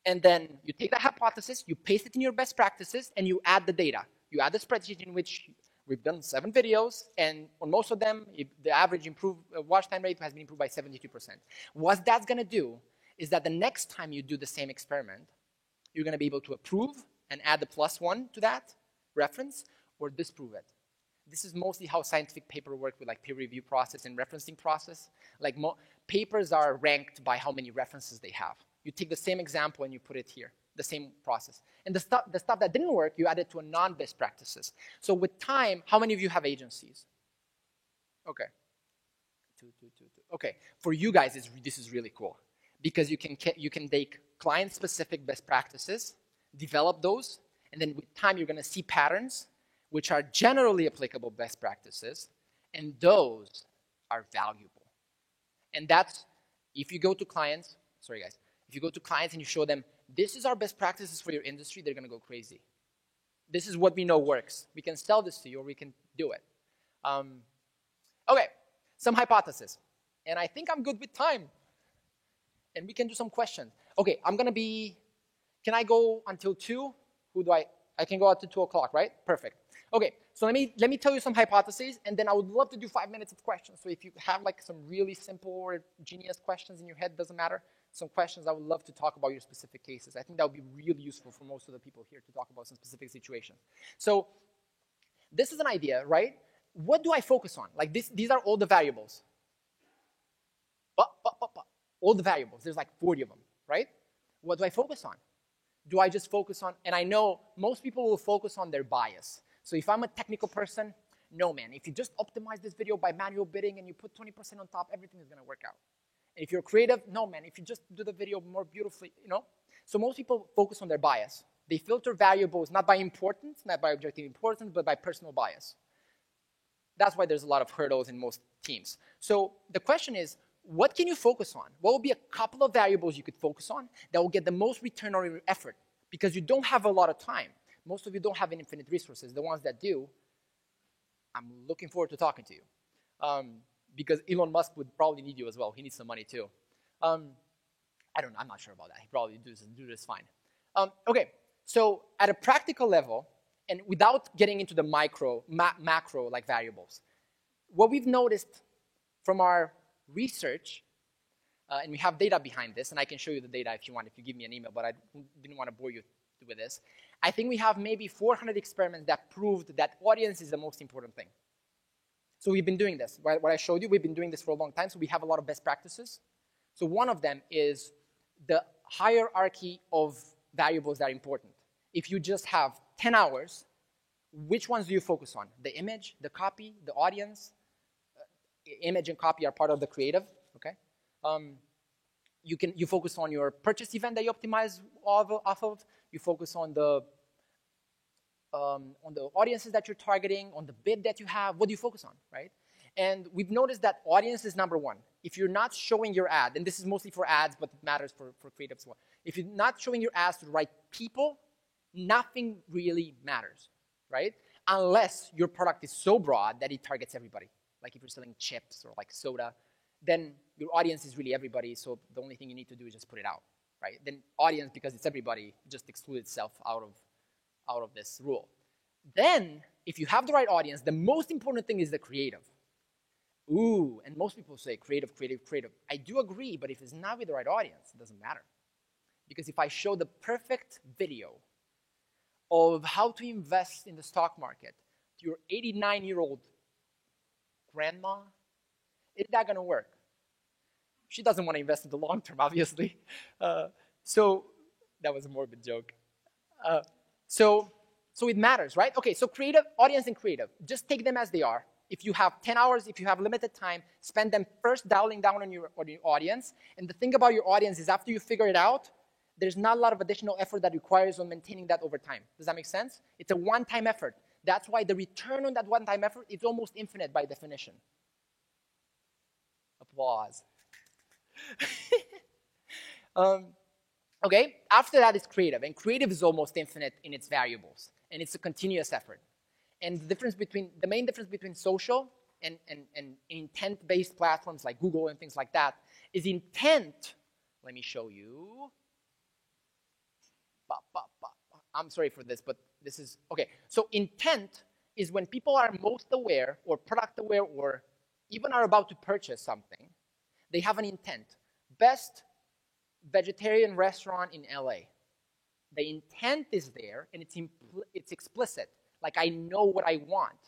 And then you take that hypothesis, you paste it in your best practices, and you add the data. You add the spreadsheet in which we've done 7 videos, and on most of them, the average watch time rate has been improved by 72%. What that's going to do is that the next time you do the same experiment, you're going to be able to approve and add the +1 to that reference, or disprove it. This is mostly how scientific paper work with like peer review process and referencing process. Like papers are ranked by how many references they have. You take the same example and you put it here, the same process. And the stuff that didn't work, you add it to a non-best practices. So with time, how many of you have agencies? Okay. Two. Okay, for you guys, this is really cool. Because you can take client-specific best practices, develop those, and then with time, you're going to see patterns which are generally applicable best practices, and those are valuable. And that's, if you go to clients, if you go to clients and you show them, this is our best practices for your industry, they're going to go crazy. This is what we know works. We can sell this to you, or we can do it. Okay, some hypotheses. And I think I'm good with time. And we can do some questions. Okay, can I go until 2? I can go up to 2 o'clock, right? Perfect. Okay, so let me tell you some hypotheses, and then I would love to do 5 minutes of questions. So if you have like some really simple or genius questions in your head, doesn't matter, some questions, I would love to talk about your specific cases. I think that would be really useful for most of the people here to talk about some specific situations. So this is an idea, right? What do I focus on? Like these are all the variables. All the variables, there's like 40 of them, right? What do I focus on? Do I just focus on, and I know most people will focus on their bias. So if I'm a technical person, no man, if you just optimize this video by manual bidding and you put 20% on top, everything is gonna work out. And if you're creative, no man, if you just do the video more beautifully, So most people focus on their bias. They filter variables not by importance, not by objective importance, but by personal bias. That's why there's a lot of hurdles in most teams. So the question is, what can you focus on? What will be a couple of variables you could focus on that will get the most return on your effort? Because you don't have a lot of time. Most of you don't have infinite resources. The ones that do, I'm looking forward to talking to you. Because Elon Musk would probably need you as well. He needs some money too. I'm not sure about that. He probably do this fine. Okay, so at a practical level, and without getting into the macro like variables, what we've noticed from our research, and we have data behind this, and I can show you the data if you want, if you give me an email, but I didn't want to bore you with this. I think we have maybe 400 experiments that proved that audience is the most important thing. So we've been doing this. What I showed you, we've been doing this for a long time, so we have a lot of best practices. So one of them is the hierarchy of variables that are important. If you just have 10 hours, which ones do you focus on? The image, the copy, the audience? Image and copy are part of the creative, okay? You focus on your purchase event that you optimize off of. You focus on the audiences that you're targeting, on the bid that you have. What do you focus on, right? And we've noticed that audience is number one. If you're not showing your ad, and this is mostly for ads, but it matters for creatives as well. If you're not showing your ads to the right people, nothing really matters, right? Unless your product is so broad that it targets everybody. Like if you're selling chips or like soda, then your audience is really everybody, so the only thing you need to do is just put it out, right? Then audience, because it's everybody, just excludes itself out of this rule. Then, if you have the right audience, the most important thing is the creative. Ooh, and most people say creative, creative, creative. I do agree, but if it's not with the right audience, it doesn't matter. Because if I show the perfect video of how to invest in the stock market to your 89-year-old grandma, is that going to work? She doesn't want to invest in the long term, obviously. So that was a morbid joke. So it matters, right? Okay, so creative, audience and creative. Just take them as they are. If you have 10 hours, if you have limited time, spend them first dialing down on your audience. And the thing about your audience is after you figure it out, there's not a lot of additional effort that requires on maintaining that over time. Does that make sense? It's a one-time effort. That's why the return on that one-time effort is almost infinite by definition. Applause. Okay, after that is creative. And creative is almost infinite in its variables. And it's a continuous effort. And the main difference between social and intent-based platforms like Google and things like that is intent. Let me show you. I'm sorry for this, but this is, okay. So intent is when people are most aware or product aware or even are about to purchase something, they have an intent. Best vegetarian restaurant in LA. The intent is there and it's explicit. Like I know what I want,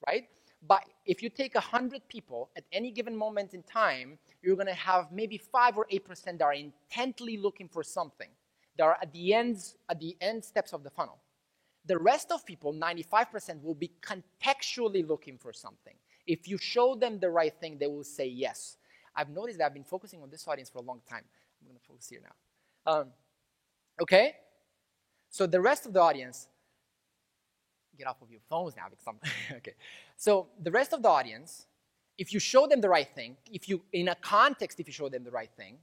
right? But if you take 100 people at any given moment in time, you're gonna have maybe 5 or 8% that are intently looking for something. They are at the end steps of the funnel. The rest of people, 95%, will be contextually looking for something. If you show them the right thing, they will say yes. I've noticed that I've been focusing on this audience for a long time. I'm going to focus here now. Okay? So the rest of the audience, get off of your phones now. Okay. So the rest of the audience, if you show them the right thing, in a context, if you show them the right thing,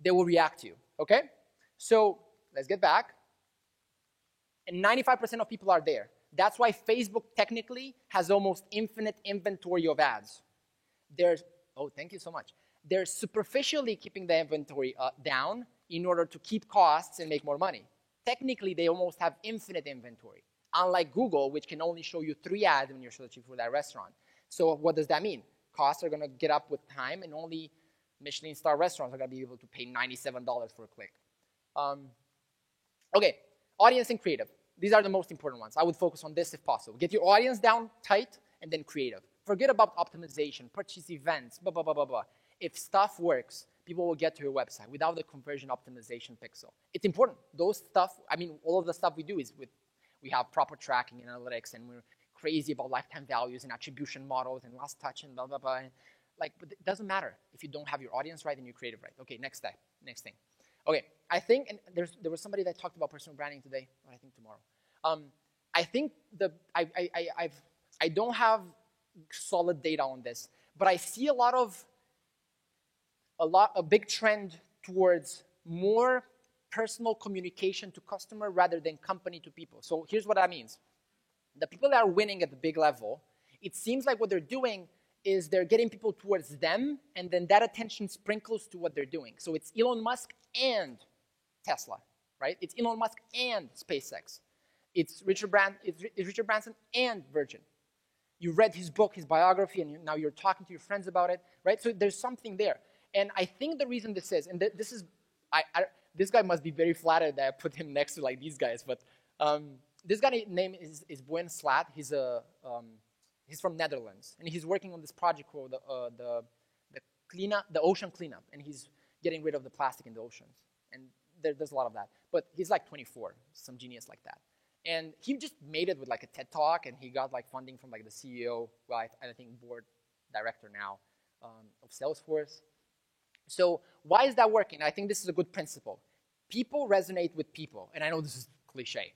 they will react to you. Okay? So let's get back. And 95% of people are there. That's why Facebook technically has almost infinite inventory of ads. Oh, thank you so much. They're superficially keeping the inventory down in order to keep costs and make more money. Technically, they almost have infinite inventory, unlike Google, which can only show you 3 ads when you're searching for that restaurant. So what does that mean? Costs are going to get up with time, and only Michelin star restaurants are going to be able to pay $97 for a click. Okay, audience and creative. These are the most important ones. I would focus on this if possible. Get your audience down tight and then creative. Forget about optimization, purchase events, blah, blah, blah, blah, blah. If stuff works, people will get to your website without the conversion optimization pixel. It's important. Those stuff, I mean, all of the stuff we do is we have proper tracking and analytics, and we're crazy about lifetime values and attribution models and last touch and blah, blah, blah. And but it doesn't matter if you don't have your audience right and your creative right. Okay, next thing. Okay, I think, and there was somebody that talked about personal branding today, or I think tomorrow. I think I don't have solid data on this, but I see a big trend towards more personal communication to customer rather than company to people. So here's what that means. The people that are winning at the big level, it seems like what they're doing is they're getting people towards them, and then that attention sprinkles to what they're doing. So it's Elon Musk and Tesla, right? It's Elon Musk and SpaceX. It's Richard Branson and Virgin. You read his book, his biography, and now you're talking to your friends about it, right? So there's something there. And I think the reason this is, and this guy must be very flattered that I put him next to like these guys, but this guy's name is Boyan Slat. He's from Netherlands, and he's working on this project called the ocean cleanup, and he's getting rid of the plastic in the oceans. And there's a lot of that. But he's like 24, some genius like that. And he just made it with like a TED Talk, and he got like funding from like the CEO, well, I think board director now of Salesforce. So why is that working? I think this is a good principle. People resonate with people, and I know this is cliche,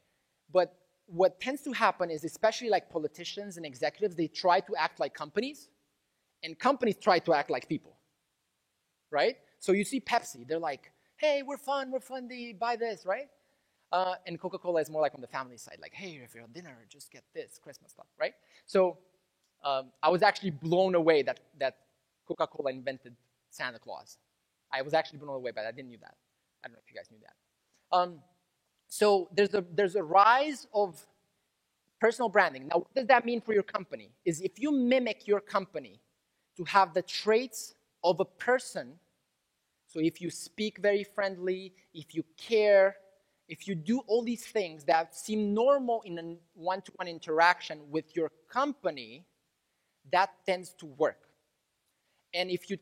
but what tends to happen is, especially like politicians and executives, they try to act like companies, and companies try to act like people, right? So you see Pepsi, they're like, hey, we're fun, buy this, right? And Coca-Cola is more like on the family side, like, hey, if you're at dinner, just get this Christmas stuff, right? So I was actually blown away that Coca-Cola invented Santa Claus. I was actually blown away by that. I didn't know that. I don't know if you guys knew that. So there's a rise of personal branding. Now, what does that mean for your company? Is if you mimic your company to have the traits of a person, so if you speak very friendly, if you care, if you do all these things that seem normal in a one-to-one interaction with your company, that tends to work. And if you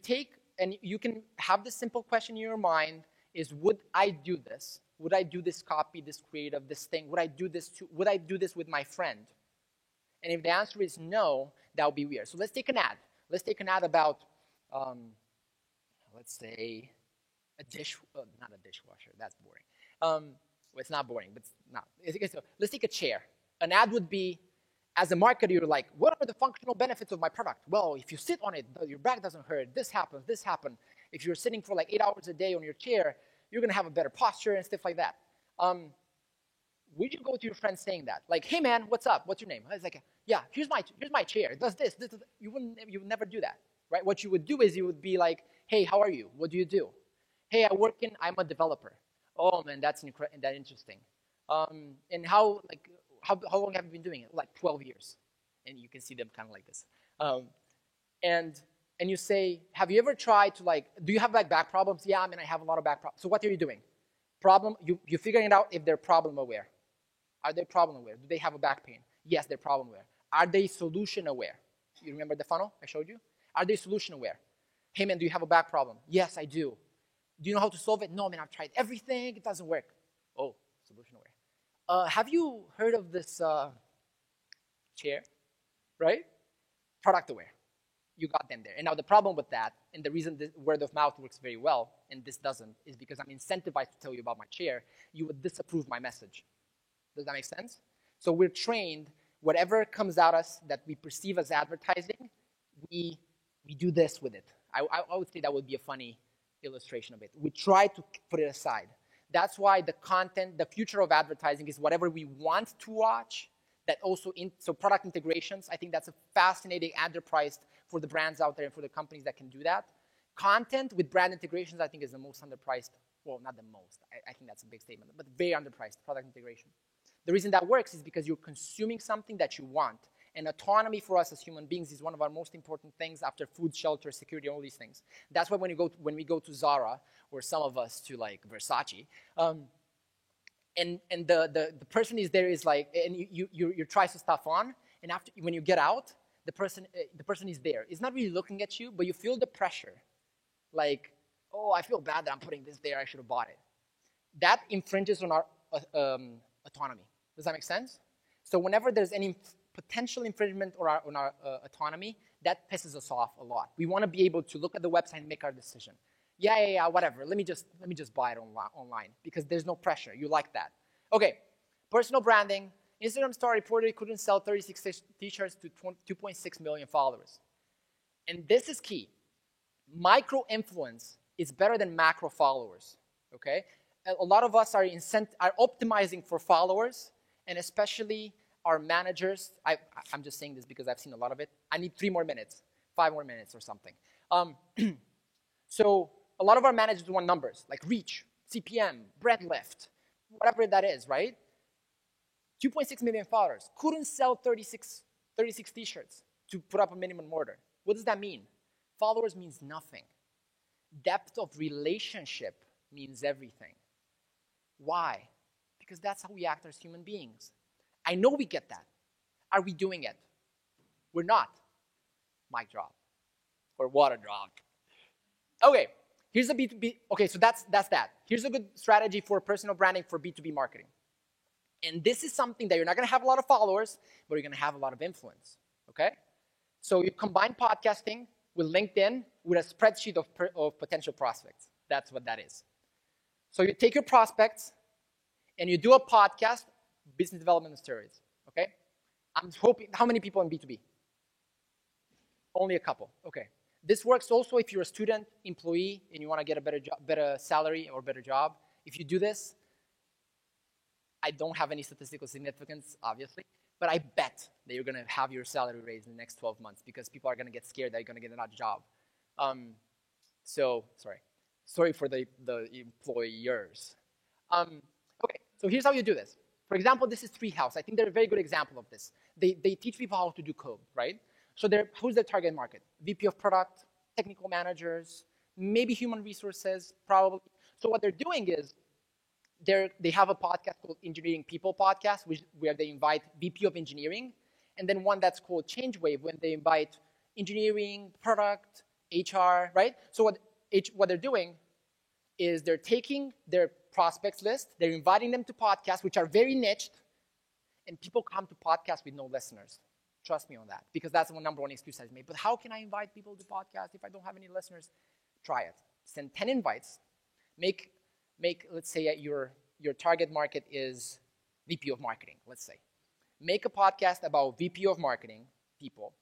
and you can have this simple question in your mind is, would I do this? Would I do this copy, this creative, this thing? Would I do this with my friend? And if the answer is no, that would be weird. So let's take an ad. Let's take an ad about, let's say, not a dishwasher. That's boring. Well, it's not boring, but it's not. So let's take a chair. An ad would be, as a marketer, you're like, what are the functional benefits of my product? Well, if you sit on it, your back doesn't hurt. This happens, this happens. If you're sitting for like 8 hours a day on your chair, you're going to have a better posture and stuff like that. Would you go to your friend saying that? Like, hey, man, what's up? What's your name? It's like, yeah, here's my chair. It does this. You would never do that, right? What you would do is you would be like, hey, how are you? What do you do? Hey, I'm a developer. Oh, man, that's interesting. And how long have you been doing it? Like 12 years. And you can see them kind of like this. And you say, have you ever tried to do you have like back problems? Yeah, I mean, I have a lot of back problems. So what are you doing? You're figuring it out if they're problem aware. Are they problem aware? Do they have a back pain? Yes, they're problem aware. Are they solution aware? You remember the funnel I showed you? Are they solution aware? Hey, man, do you have a back problem? Yes, I do. Do you know how to solve it? No, man, I've tried everything. It doesn't work. Oh, solution aware. Have you heard of this chair, right? Product aware. You got them there. And now the problem with that, and the reason this word of mouth works very well, and this doesn't, is because I'm incentivized to tell you about my chair, you would disapprove my message. Does that make sense? So we're trained, whatever comes at us that we perceive as advertising, we do this with it. I would say that would be a funny illustration of it. We try to put it aside. That's why the content, the future of advertising is whatever we want to watch, that also, so product integrations, I think that's a fascinating enterprise for the brands out there and for the companies that can do that. Content with brand integrations, I think, is the most underpriced. Well, not the most. I think that's a big statement, but very underpriced product integration. The reason that works is because you're consuming something that you want. And autonomy for us as human beings is one of our most important things after food, shelter, security, all these things. That's why when we go to Zara, or some of us to like Versace, and the person is there is like, and you try some stuff on, and after when you get out, the person is there. It's not really looking at you, but you feel the pressure. Like, oh, I feel bad that I'm putting this there. I should have bought it. That infringes on our autonomy. Does that make sense? So whenever there's any potential infringement on our autonomy, that pisses us off a lot. We want to be able to look at the website and make our decision. Yeah, whatever. Let me just buy it online because there's no pressure. You like that. Okay, personal branding. Instagram Star reported it couldn't sell 36 t-shirts to 2.6 million followers. And this is key. Micro influence is better than macro followers. Okay, a lot of us are optimizing for followers, and especially our managers. I'm just saying this because I've seen a lot of it. I need 3 more minutes, 5 more minutes or something. So a lot of our managers want numbers, like reach, CPM, brand lift, whatever that is, right? 2.6 million followers. Couldn't sell 36 t-shirts to put up a minimum order. What does that mean? Followers means nothing. Depth of relationship means everything. Why? Because that's how we act as human beings. I know we get that. Are we doing it? We're not. Mic drop. Or water drop. Okay, here's a B2B. Okay, so that's that. Here's a good strategy for personal branding for B2B marketing. And this is something that you're not going to have a lot of followers, but you're going to have a lot of influence. Okay? So you combine podcasting with LinkedIn with a spreadsheet of potential prospects. That's what that is. So you take your prospects and you do a podcast, business development stories. Okay? I'm hoping, how many people in B2B? Only a couple. Okay. This works also if you're a student, employee, and you want to get a better salary or better job. If you do this, I don't have any statistical significance, obviously, but I bet that you're going to have your salary raised in the next 12 months because people are going to get scared that you're going to get another job. Sorry for the employers. Okay, so here's how you do this. For example, this is Treehouse. I think they're a very good example of this. They teach people how to do code, right? So who's their target market? VP of product, technical managers, maybe human resources, probably. So what they're doing is they have a podcast called Engineering People Podcast, where they invite VP of engineering, and then one that's called Change Wave, when they invite engineering, product, HR, right? So what they're doing is they're taking their prospects list, they're inviting them to podcasts, which are very niched, and people come to podcasts with no listeners. Trust me on that, because that's the number one excuse I've made. But how can I invite people to podcasts if I don't have any listeners? Try it. Send 10 invites. Make let's say your target market is VP of marketing, let's say. Make a podcast about VP of marketing people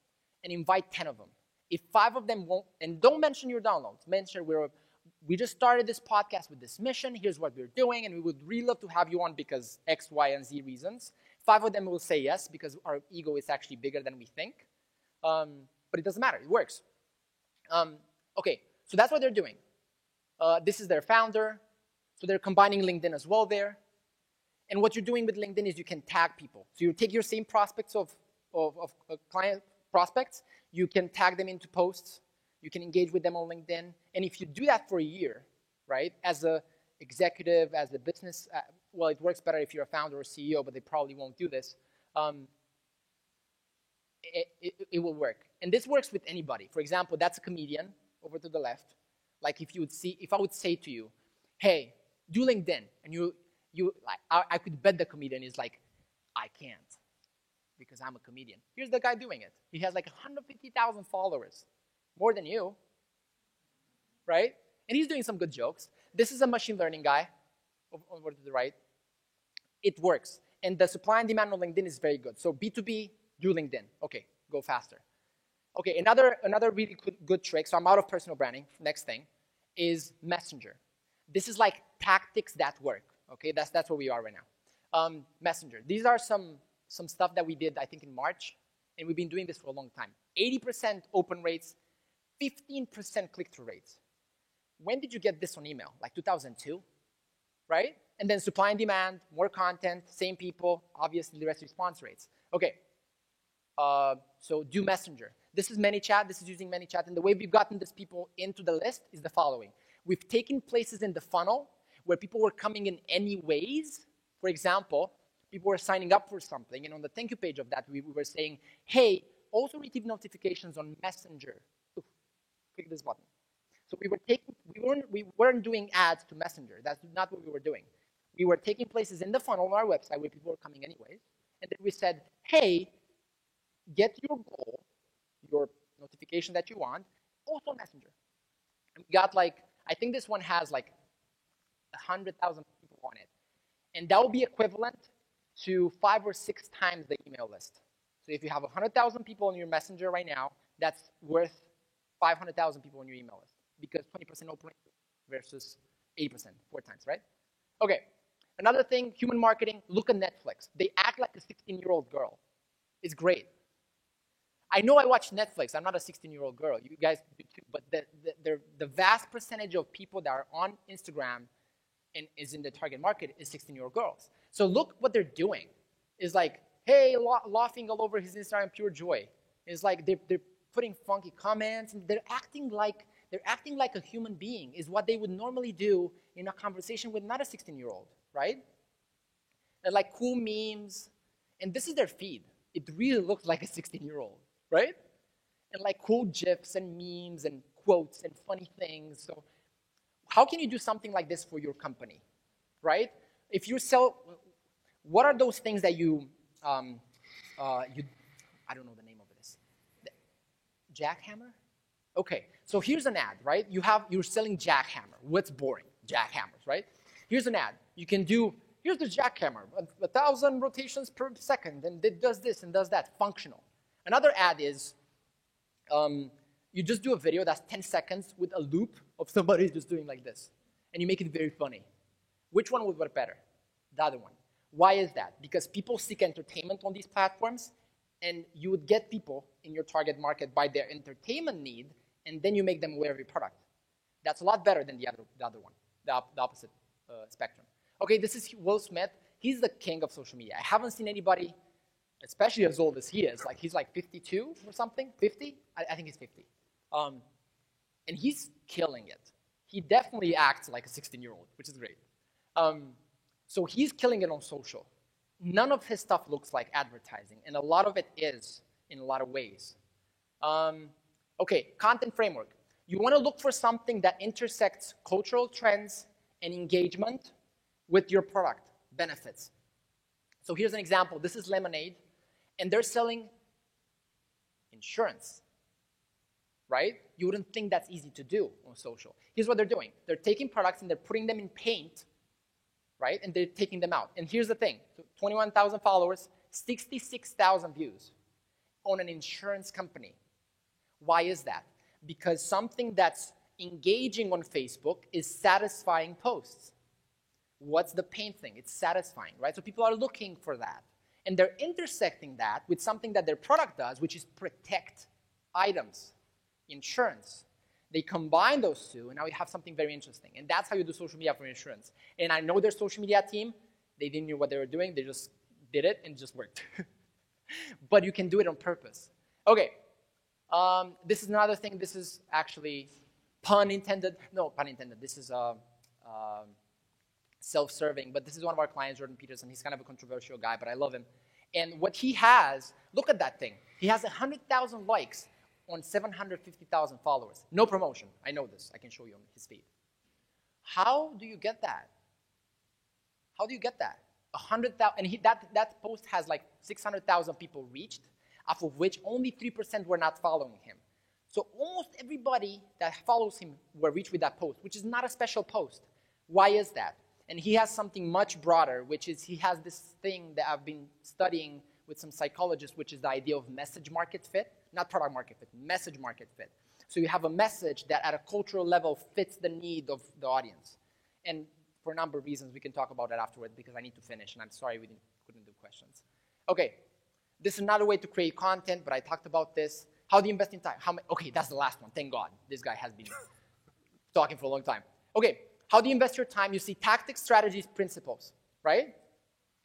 and invite 10 of them. If 5 of them won't, and don't mention your downloads, mention we just started this podcast with this mission, here's what we're doing, and we would really love to have you on because X, Y, and Z reasons. 5 of them will say yes because our ego is actually bigger than we think. But it doesn't matter, it works. Okay, so that's what they're doing. This is their founder, so they're combining LinkedIn as well there. And what you're doing with LinkedIn is you can tag people. So you take your same prospects of client prospects, you can tag them into posts, you can engage with them on LinkedIn. And if you do that for a year, right, as an executive, as a business, well, it works better if you're a founder or CEO, but they probably won't do this. It will work. And this works with anybody. For example, that's a comedian over to the left. Like if I would say to you, hey, do LinkedIn, and I could bet the comedian is like, I can't, because I'm a comedian. Here's the guy doing it. He has like 150,000 followers, more than you, right? And he's doing some good jokes. This is a machine learning guy over to the right. It works. And the supply and demand on LinkedIn is very good. So B2B, do LinkedIn. Okay, go faster. Okay, another really good trick, so I'm out of personal branding, next thing, is Messenger. This is like tactics that work, okay? That's where we are right now. Messenger. These are some stuff that we did, I think, in March, and we've been doing this for a long time. 80% open rates, 15% click-through rates. When did you get this on email? Like 2002, right? And then supply and demand, more content, same people, obviously the rest response rates. Okay, so do Messenger. This is ManyChat, this is using ManyChat, and the way we've gotten these people into the list is the following. We've taken places in the funnel where people were coming in anyways. For example, people were signing up for something, and on the thank you page of that, we were saying, hey, also receive notifications on Messenger. Oof, click this button. So we weren't doing ads to Messenger. That's not what we were doing. We were taking places in the funnel on our website where people were coming anyways, and then we said, hey, get your goal, your notification that you want, also on Messenger. And we got like, I think this one has like 100,000 people on it. And that will be equivalent to 5 or 6 times the email list. So if you have 100,000 people on your Messenger right now, that's worth 500,000 people on your email list, because 20% open rate versus 80%, 4 times, right? Okay, another thing, human marketing, look at Netflix. They act like a 16-year-old girl. It's great. I know I watch Netflix. I'm not a 16-year-old girl. You guys do too. But the vast percentage of people that are on Instagram and is in the target market is 16-year-old girls. So look what they're doing. It's like, hey, laughing all over his Instagram, pure joy. It's like they're putting funky comments, and they're acting like a human being, is what they would normally do in a conversation with not a 16-year-old, right? They're like cool memes, and this is their feed. It really looks like a 16-year-old. Right? And like cool GIFs and memes and quotes and funny things. So how can you do something like this for your company, right? If you sell, what are those things that you I don't know the name of this. Jackhammer? Okay, so here's an ad, right? You're selling Jackhammer. What's boring? Jackhammers, right? Here's an ad. You can do, here's the Jackhammer, 1,000 rotations per second, and it does this and does that, functional. Another ad is, you just do a video that's 10 seconds with a loop of somebody just doing like this, and you make it very funny. Which one would work better? The other one. Why is that? Because people seek entertainment on these platforms, and you would get people in your target market by their entertainment need, and then you make them aware of your product. That's a lot better than the other one, the opposite spectrum. Okay, this is Will Smith. He's the king of social media. I haven't seen anybody, especially as old as he is, like he's like 52 or something, 50? I think he's 50. And he's killing it. He definitely acts like a 16-year-old, which is great. So he's killing it on social. None of his stuff looks like advertising, and a lot of it is in a lot of ways. Okay, content framework. You want to look for something that intersects cultural trends and engagement with your product benefits. So here's an example. This is Lemonade. And they're selling insurance, right? You wouldn't think that's easy to do on social. Here's what they're doing. They're taking products and they're putting them in paint, right? And they're taking them out. And here's the thing. So 21,000 followers, 66,000 views on an insurance company. Why is that? Because something that's engaging on Facebook is satisfying posts. What's the paint thing? It's satisfying, right? So people are looking for that. And they're intersecting that with something that their product does, which is protect items, insurance. They combine those two, and now you have something very interesting. And that's how you do social media for insurance. And I know their social media team, they didn't know what they were doing. They just did it, and it just worked. But you can do it on purpose. Okay. This is another thing. This is actually pun intended. No, pun intended. This is self-serving, but this is one of our clients, Jordan Peterson. He's kind of a controversial guy, but I love him. And what he has, look at that thing. He has 100,000 likes on 750,000 followers. No promotion. I know this. I can show you on his feed. How do you get that? How do you get that? 100,000, and that post has like 600,000 people reached, out of which only 3% were not following him. So almost everybody that follows him were reached with that post, which is not a special post. Why is that? And he has something much broader, which is he has this thing that I've been studying with some psychologists, which is the idea of message market fit, not product market fit, message market fit. So you have a message that at a cultural level fits the need of the audience. And for a number of reasons, we can talk about that afterward because I need to finish, and I'm sorry we couldn't do questions. Okay, this is another way to create content, but I talked about this. How do you invest in time? Okay, that's the last one. Thank God. This guy has been talking for a long time. Okay, how do you invest your time? You see tactics, strategies, principles, right?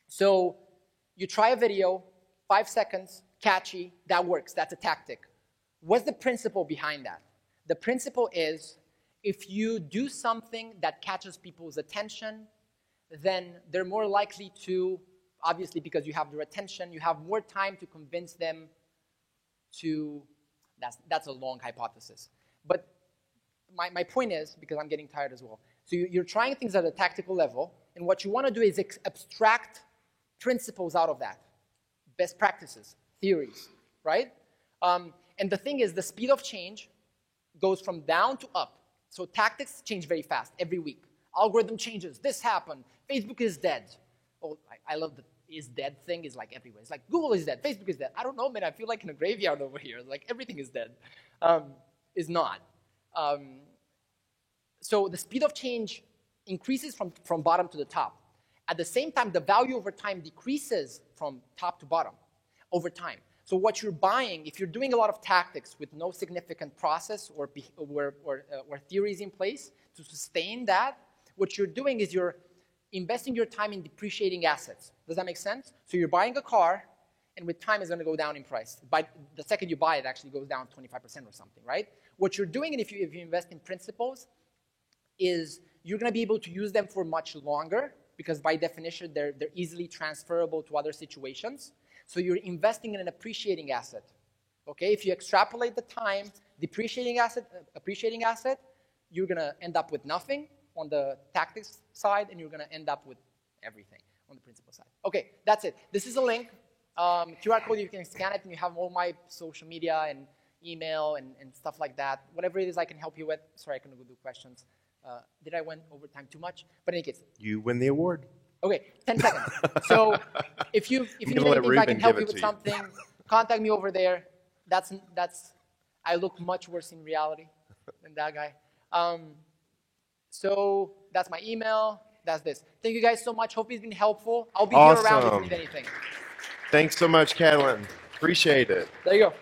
So you try a video, 5 seconds, catchy, that works. That's a tactic. What's the principle behind that? The principle is if you do something that catches people's attention, then they're more likely to, obviously because you have their attention, you have more time to convince them to, that's a long hypothesis. But my point is, because I'm getting tired as well, so you're trying things at a tactical level, and what you want to do is abstract principles out of that. Best practices, theories, right? And the thing is, the speed of change goes from down to up. So tactics change very fast, every week. Algorithm changes, this happened, Facebook is dead. Oh, I love the is dead thing is like everywhere. It's like Google is dead, Facebook is dead. I don't know, man, I feel like in a graveyard over here. Like everything is dead. Is not. So the speed of change increases from bottom to the top. At the same time, the value over time decreases from top to bottom over time. So what you're buying, if you're doing a lot of tactics with no significant process or theories in place to sustain that, what you're doing is you're investing your time in depreciating assets. Does that make sense? So you're buying a car, and with time, it's going to go down in price. By the second you buy it, actually goes down 25% or something, right? What you're doing, and if you invest in principles, is you're going to be able to use them for much longer, because by definition, they're easily transferable to other situations. So you're investing in an appreciating asset. Okay, if you extrapolate the time, appreciating asset, you're going to end up with nothing on the tactics side, and you're going to end up with everything on the principle side. Okay, that's it. This is a link. QR code, you can scan it, and you have all my social media and email and stuff like that. Whatever it is I can help you with. Sorry, I couldn't go do questions. Did I went over time too much? But in any case. You win the award. Okay, 10 seconds. So if you need anything, if I can help you with something, contact me over there. I look much worse in reality than that guy. So that's my email. That's this. Thank you guys so much. Hope it's been helpful. I'll be here around if you need anything. Thanks so much, Catalin. Appreciate it. There you go.